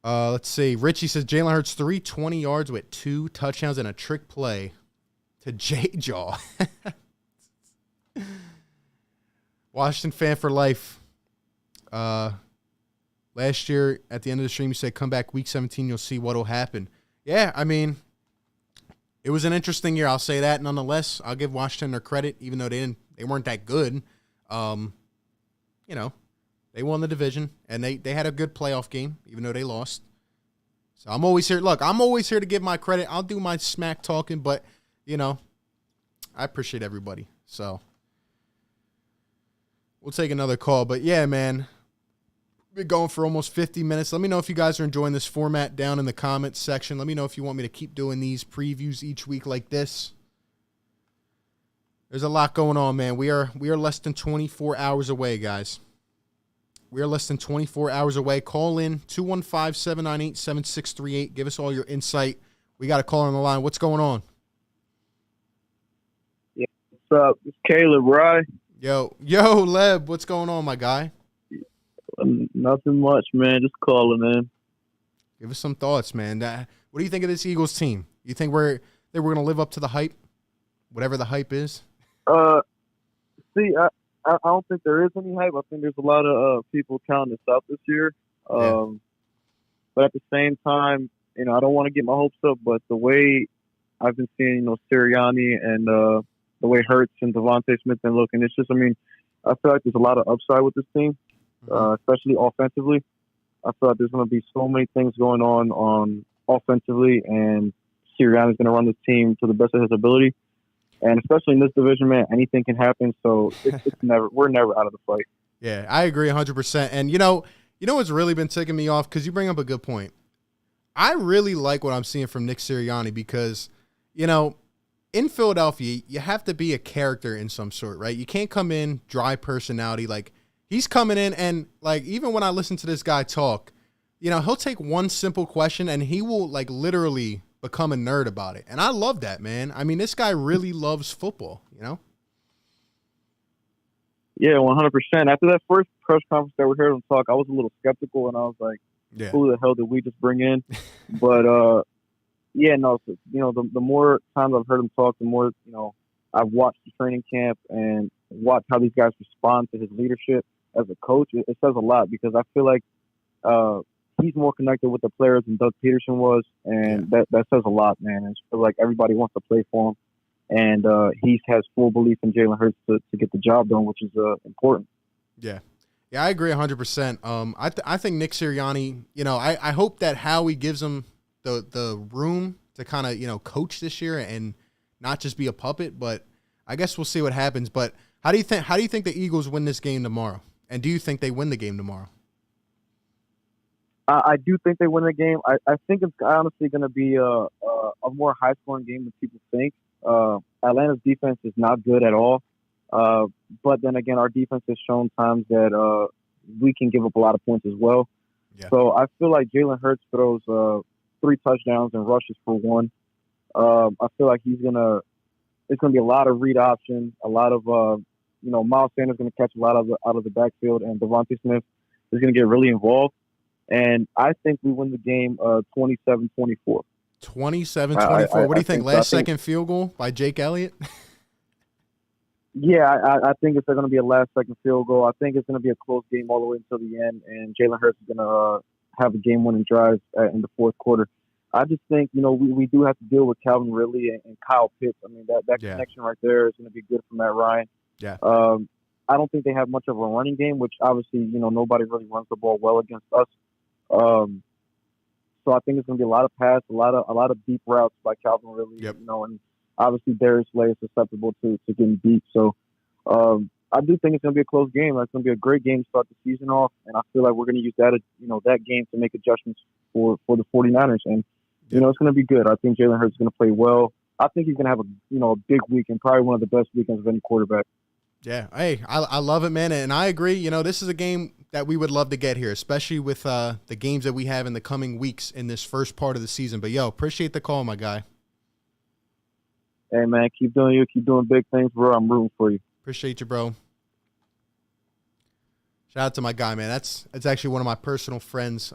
A: Let's see. Richie says Jalen Hurts 320 yards with 2 touchdowns and a trick play to J-Jaw. Washington fan for life. Last year at the end of the stream, you said come back week 17, you'll see what'll happen. Yeah, I mean, it was an interesting year. I'll say that. Nonetheless, I'll give Washington their credit, even though they weren't that good. They won the division, and they had a good playoff game, even though they lost. So I'm always here. Look, I'm always here to give my credit. I'll do my smack talking, but, I appreciate everybody. So we'll take another call. But, yeah, man, we've been going for almost 50 minutes. Let me know if you guys are enjoying this format down in the comments section. Let me know if you want me to keep doing these previews each week like this. There's a lot going on, man. We are less than 24 hours away, guys. We are less than 24 hours away. Call in 215-798-7638. Give us all your insight. We got a caller on the line. What's going on?
F: Yeah, what's up? It's Caleb, right?
A: Yo, Leb. What's going on, my guy?
F: Nothing much, man. Just calling, man.
A: Give us some thoughts, man. What do you think of this Eagles team? You think we're going to live up to the hype, whatever the hype is?
F: See, I don't think there is any hype. I think there's a lot of people counting us out this year. But at the same time, I don't want to get my hopes up, but the way I've been seeing, Sirianni and the way Hurts and Devontae Smith been looking, it's just, I feel like there's a lot of upside with this team, especially offensively. I feel like there's going to be so many things going on offensively, and Sirianni's going to run this team to the best of his ability. And especially in this division, man, anything can happen. So we're never out of the fight.
A: Yeah, I agree 100%. And you know what's really been ticking me off, because you bring up a good point. I really like what I'm seeing from Nick Sirianni because, in Philadelphia, you have to be a character in some sort, right? You can't come in dry personality. Like, he's coming in and, like, even when I listen to this guy talk, he'll take one simple question and he will, like, literally become a nerd about it. And I love that, man. I mean, this guy really loves football,
F: Yeah, 100%. After that first press conference that we heard him talk, I was a little skeptical, and I was like, who the hell did we just bring in? But, the more times I've heard him talk, the more, I've watched the training camp and watched how these guys respond to his leadership as a coach. It says a lot, because I feel like he's more connected with the players than Doug Peterson was, and that says a lot, man. And I feel like everybody wants to play for him, and he has full belief in Jalen Hurts to get the job done, which is important.
A: Yeah. Yeah, I agree 100%. I think Nick Sirianni, I hope that Howie gives him the room to kind of, coach this year and not just be a puppet, but I guess we'll see what happens. But how do you think the Eagles win this game tomorrow? And do you think they win the game tomorrow?
F: I do think they win the game. I think it's honestly going to be a more high-scoring game than people think. Atlanta's defense is not good at all. But then again, our defense has shown times that we can give up a lot of points as well. Yeah. So I feel like Jalen Hurts throws 3 touchdowns and rushes for 1. I feel like it's gonna be a lot of read option, a lot of Miles Sanders is gonna catch a lot out of the backfield, and Devontae Smith is gonna get really involved. And I think we win the game 27-24.
A: 27-24. What do you think? Last second field goal by Jake Elliott?
F: Yeah, I think it's going to be a last-second field goal. I think it's going to be a close game all the way until the end, and Jalen Hurts is going to have a game-winning drive in the fourth quarter. I just think, we do have to deal with Calvin Ridley and Kyle Pitts. I mean, that connection right there is going to be good for Matt Ryan.
A: Yeah.
F: I don't think they have much of a running game, which obviously, nobody really runs the ball well against us. So I think it's going to be a lot of pass, a lot of deep routes by Calvin Ridley.
A: Yep.
F: And obviously Darius Slay is susceptible to getting beat. So I do think it's going to be a close game. It's going to be a great game to start the season off, and I feel like we're going to use that game to make adjustments for the 49ers. And it's going to be good. I think Jalen Hurts is going to play well. I think he's going to have a big weekend, probably one of the best weekends of any quarterback.
A: Yeah, hey, I love it, man, and I agree. This is a game that we would love to get here, especially with the games that we have in the coming weeks in this first part of the season. But, appreciate the call, my guy.
F: Hey, man, keep doing you. Keep doing big things, bro. I'm rooting for you.
A: Appreciate you, bro. Shout out to my guy, man. That's actually one of my personal friends.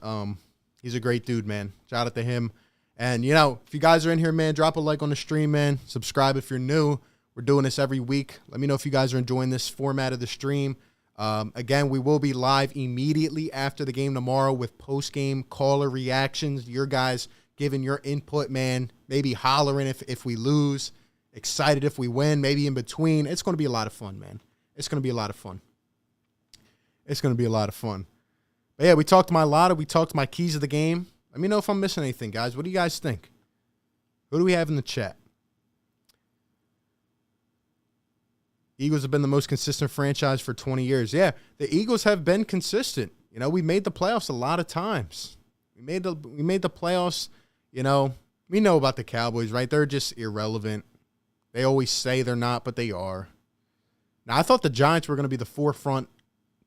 A: He's a great dude, man. Shout out to him. And, if you guys are in here, man, drop a like on the stream, man. Subscribe if you're new. We're doing this every week. Let me know if you guys are enjoying this format of the stream. Again, we will be live immediately after the game tomorrow with post-game caller reactions. Your guys giving your input, man. Maybe hollering if we lose. Excited if we win. Maybe in between. It's going to be a lot of fun, man. It's going to be a lot of fun. It's going to be a lot of fun. But, yeah, we talked my lotto. We talked my keys of the game. Let me know if I'm missing anything, guys. What do you guys think? Who do we have in the chat? Eagles have been the most consistent franchise for 20 years. Yeah, the Eagles have been consistent. We made the playoffs a lot of times. We made the playoffs. We know about the Cowboys, right? They're just irrelevant. They always say they're not, but they are. Now, I thought the Giants were going to be the forefront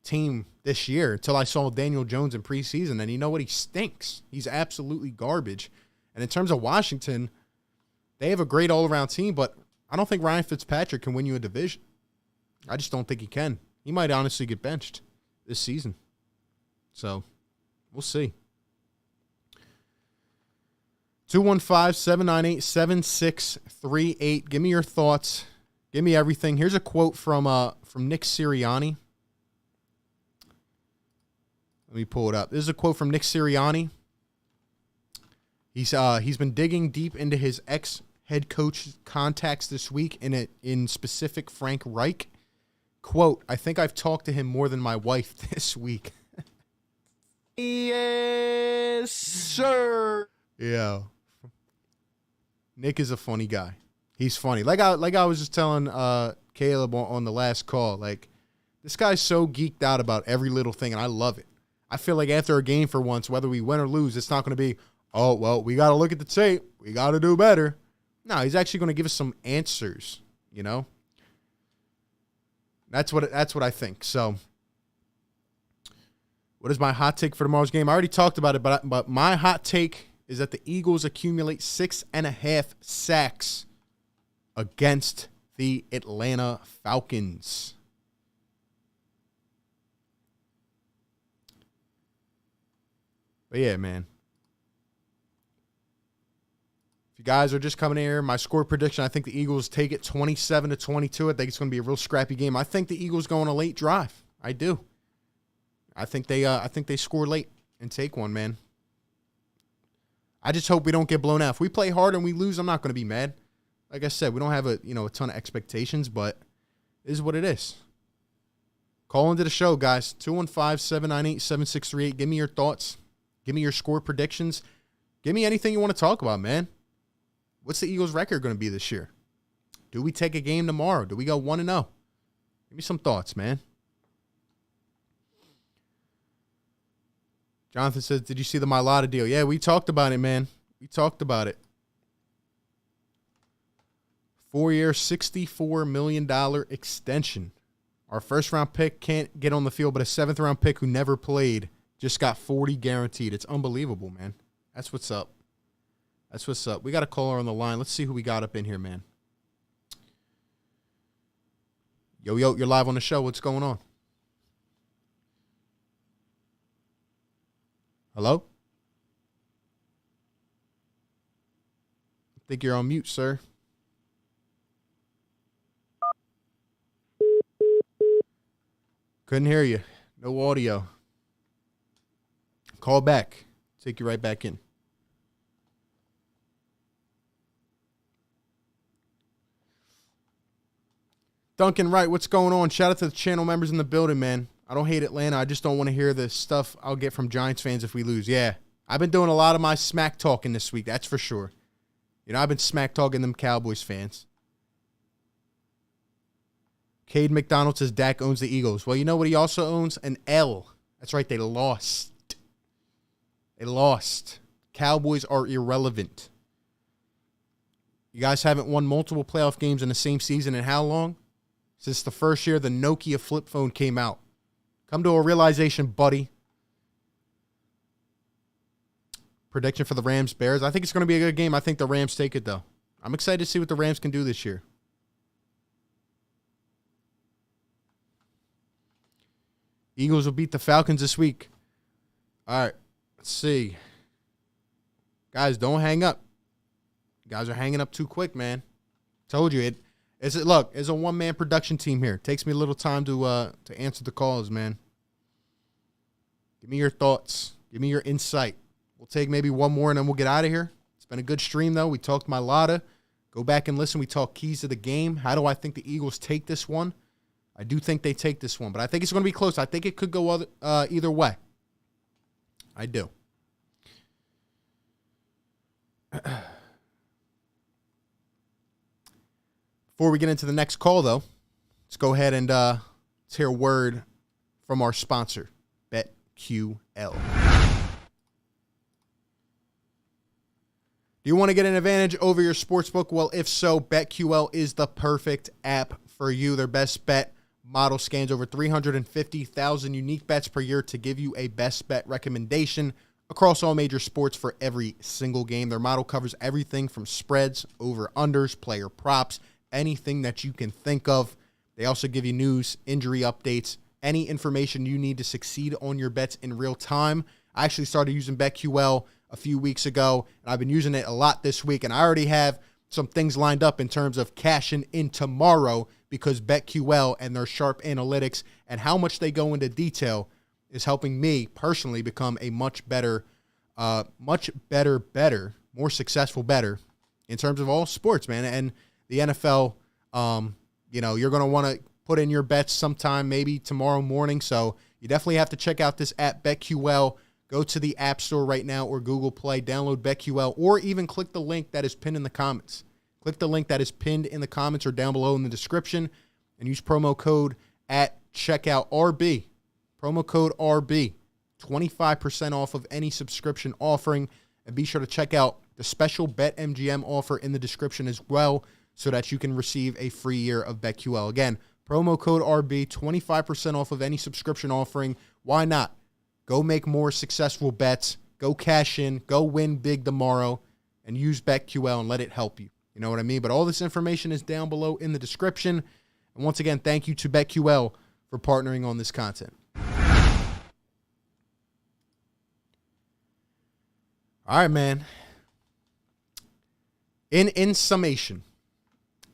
A: team this year until I saw Daniel Jones in preseason, and you know what? He stinks. He's absolutely garbage. And in terms of Washington, they have a great all-around team, but I don't think Ryan Fitzpatrick can win you a division. I just don't think he can. He might honestly get benched this season. So, we'll see. 215-798-7638. Give me your thoughts. Give me everything. Here's a quote from Nick Sirianni. Let me pull it up. This is a quote from Nick Sirianni. He's been digging deep into his ex-head coach contacts this week, in specific Frank Reich. Quote, I think I've talked to him more than my wife this week.
B: Yes, sir.
A: Yeah. Nick is a funny guy. He's funny. Like I was just telling Caleb on the last call, like, this guy's so geeked out about every little thing, and I love it. I feel like after a game for once, whether we win or lose, it's not going to be, oh, well, we got to look at the tape. We got to do better. No, he's actually going to give us some answers, you know? That's what I think. So, what is my hot take for tomorrow's game? I already talked about it, but my hot take is that the Eagles accumulate 6.5 sacks against the Atlanta Falcons. But yeah, man. If you guys are just coming in here, my score prediction, I think the Eagles take it 27-22. I think it's going to be a real scrappy game. I think the Eagles go on a late drive. I do. I think they score late and take one, man. I just hope we don't get blown out. If we play hard and we lose, I'm not going to be mad. Like I said, we don't have a ton of expectations, but it is what it is. Call into the show, guys. 215-798-7638. Give me your thoughts. Give me your score predictions. Give me anything you want to talk about, man. What's the Eagles' record going to be this year? Do we take a game tomorrow? Do we go 1-0? Give me some thoughts, man. Jonathan says, did you see the Mailata deal? Yeah, we talked about it, man. We talked about it. 4-year, $64 million extension. Our first-round pick can't get on the field, but a seventh-round pick who never played just got $40 guaranteed. It's unbelievable, man. That's what's up. That's what's up. We got a caller on the line. Let's see who we got up in here, man. Yo, you're live on the show. What's going on? Hello? I think you're on mute, sir. Couldn't hear you. No audio. Call back. Take you right back in. Duncan Wright, what's going on? Shout out to the channel members in the building, man. I don't hate Atlanta. I just don't want to hear the stuff I'll get from Giants fans if we lose. Yeah, I've been doing a lot of my smack talking this week. That's for sure. I've been smack talking them Cowboys fans. Cade McDonald says Dak owns the Eagles. Well, you know what he also owns? An L. That's right. They lost. They lost. Cowboys are irrelevant. You guys haven't won multiple playoff games in the same season in how long? Since the first year the Nokia flip phone came out. Come to a realization, buddy. Prediction for the Rams-Bears. I think it's going to be a good game. I think the Rams take it, though. I'm excited to see what the Rams can do this year. Eagles will beat the Falcons this week. All right. Let's see. Guys, don't hang up. You guys are hanging up too quick, man. Told you it. Look, it's a one-man production team here. It takes me a little time to answer the calls, man. Give me your thoughts. Give me your insight. We'll take maybe one more and then we'll get out of here. It's been a good stream, though. We talked Mailata. Go back and listen. We talked keys to the game. How do I think the Eagles take this one? I do think they take this one, but I think it's going to be close. I think it could go either way. I do. Before we get into the next call, though, let's go ahead and let's hear a word from our sponsor, BetQL. Do you want to get an advantage over your sportsbook? Well, if so, BetQL is the perfect app for you. Their best bet model scans over 350,000 unique bets per year to give you a best bet recommendation across all major sports for every single game. Their model covers everything from spreads, over-unders, player props, anything that you can think of. They also give you news, injury updates, any information you need to succeed on your bets in real time. I actually started using BetQL a few weeks ago, and I've been using it a lot this week, and I already have some things lined up in terms of cashing in tomorrow because BetQL and their sharp analytics and how much they go into detail is helping me personally become a much better, more successful bettor in terms of all sports, man. And the NFL, you're going to want to put in your bets sometime, maybe tomorrow morning. So you definitely have to check out this app, BetQL. Go to the App Store right now or Google Play, download BetQL, or even click the link that is pinned in the comments. Click the link that is pinned in the comments or down below in the description and use promo code at checkout RB. Promo code RB. 25% off of any subscription offering. And be sure to check out the special BetMGM offer in the description as well so that you can receive a free year of BetQL. Again, promo code RB, 25% off of any subscription offering. Why not? Go make more successful bets. Go cash in. Go win big tomorrow. And use BetQL and let it help you. You know what I mean? But all this information is down below in the description. And once again, thank you to BetQL for partnering on this content. All right, man. In summation,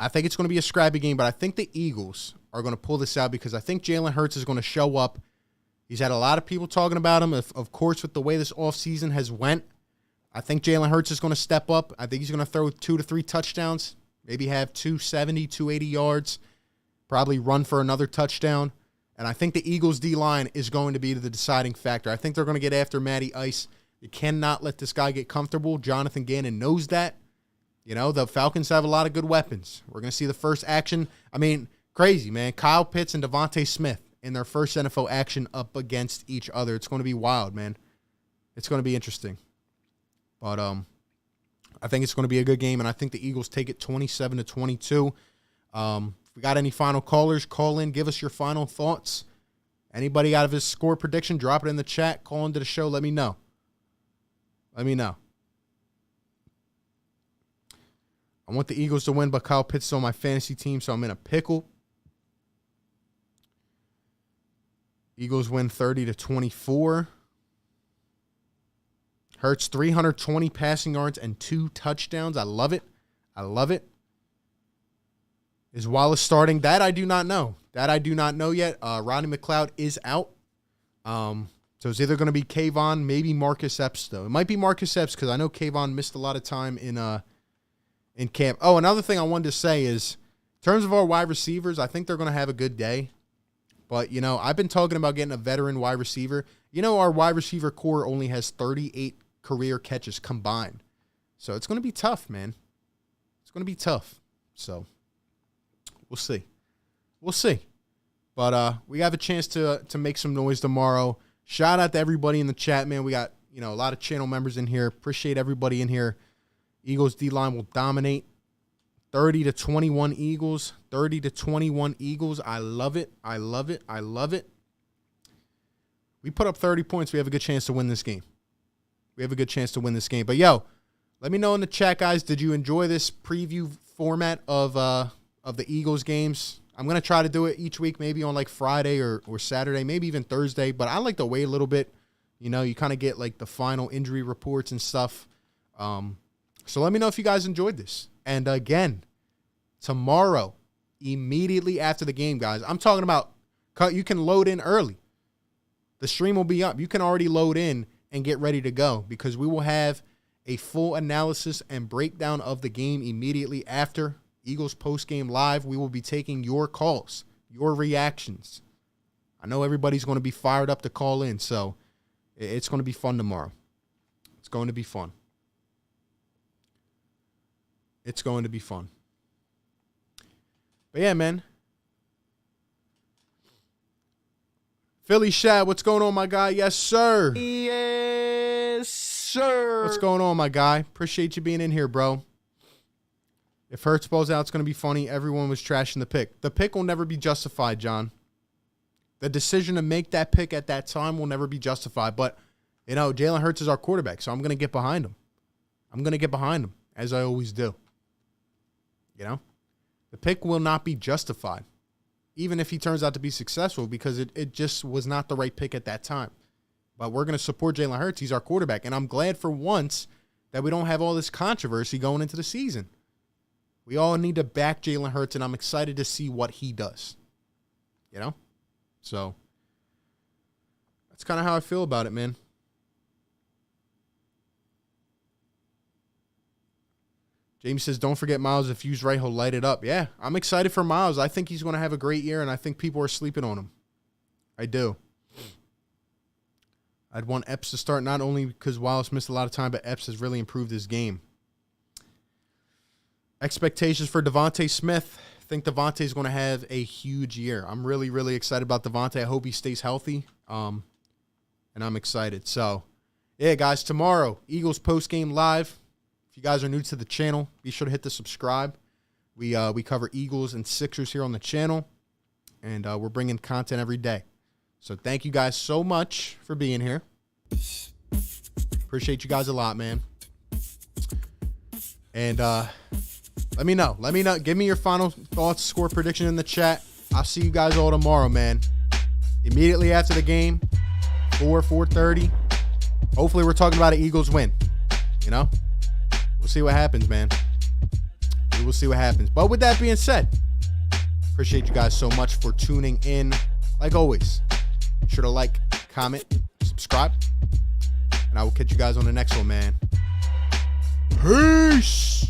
A: I think it's going to be a scrappy game, but I think the Eagles are going to pull this out because I think Jalen Hurts is going to show up. He's had a lot of people talking about him, of course, with the way this offseason has went. I think Jalen Hurts is going to step up. I think he's going to throw 2 to 3 touchdowns, maybe have 270, 280 yards, probably run for another touchdown. And I think the Eagles' D-line is going to be the deciding factor. I think they're going to get after Matty Ice. You cannot let this guy get comfortable. Jonathan Gannon knows that. You know, the Falcons have a lot of good weapons. We're going to see the first action. I mean, crazy, man. Kyle Pitts and Devontae Smith in their first NFL action up against each other. It's going to be wild, man. It's going to be interesting. But I think it's going to be a good game, and I think the Eagles take it 27-22. If we got any final callers, call in. Give us your final thoughts. Anybody out of his score prediction, drop it in the chat. Call into the show. Let me know. Let me know. I want the Eagles to win, but Kyle Pitts is on my fantasy team, so I'm in a pickle. Eagles win 30-24. Hurts 320 passing yards and 2 touchdowns. I love it. I love it. Is Wallace starting? That I do not know. That I do not know yet. Rodney McLeod is out. So it's either going to be Kayvon, maybe Marcus Epps, though. It might be Marcus Epps because I know Kayvon missed a lot of time in camp. Oh, another thing I wanted to say is, in terms of our wide receivers, I think they're going to have a good day. But, I've been talking about getting a veteran wide receiver. Our wide receiver core only has 38 career catches combined. So it's going to be tough, man. It's going to be tough. So we'll see. We'll see. But we have a chance to make some noise tomorrow. Shout out to everybody in the chat, man. We got, a lot of channel members in here. Appreciate everybody in here. Eagles D-line will dominate. 30-21 Eagles. 30-21 Eagles. I love it. I love it. I love it. We put up 30 points. We have a good chance to win this game. We have a good chance to win this game. But, let me know in the chat, guys. Did you enjoy this preview format of the Eagles games? I'm going to try to do it each week, maybe on like Friday or Saturday, maybe even Thursday. But I like to wait a little bit. You kind of get like the final injury reports and stuff. So let me know if you guys enjoyed this. And again, tomorrow, immediately after the game, guys, I'm talking about you can load in early. The stream will be up. You can already load in and get ready to go because we will have a full analysis and breakdown of the game immediately after Eagles post-game live. We will be taking your calls, your reactions. I know everybody's going to be fired up to call in, so it's going to be fun tomorrow. It's going to be fun. It's going to be fun. But yeah, man. Philly Shad, what's going on, my guy? Yes, sir.
B: Yes, sir.
A: What's going on, my guy? Appreciate you being in here, bro. If Hurts balls out, it's going to be funny. Everyone was trashing the pick. The pick will never be justified, John. The decision to make that pick at that time will never be justified. But, Jalen Hurts is our quarterback, so I'm going to get behind him. I'm going to get behind him, as I always do. The pick will not be justified. even if he turns out to be successful, because it just was not the right pick at that time. But we're going to support Jalen Hurts. He's our quarterback. And I'm glad for once that we don't have all this controversy going into the season. We all need to back Jalen Hurts, and I'm excited to see what he does. You know? So, that's kind of how I feel about it, man. James says, don't forget Miles. If used right, he'll light it up. Yeah, I'm excited for Miles. I think he's going to have a great year, and I think people are sleeping on him. I do. I'd want Epps to start not only because Wallace missed a lot of time, but Epps has really improved his game. Expectations for Devontae Smith. I think Devontae's going to have a huge year. I'm really, really excited about Devontae. I hope he stays healthy, and I'm excited. So, yeah, guys, tomorrow, Eagles postgame live. If you guys are new to the channel, be sure to hit the subscribe. We cover Eagles and Sixers here on the channel, and we're bringing content every day. So thank you guys so much for being here. Appreciate you guys a lot, man. And let me know. Give me your final thoughts, score prediction in the chat. I'll see you guys all tomorrow, man. Immediately after the game, 4:30. Hopefully we're talking about an Eagles win. You know? We'll see what happens, man. We will see what happens. But with that being said, appreciate you guys so much for tuning in. Like always, be sure to like, comment, subscribe. And I will catch you guys on the next one, man. Peace.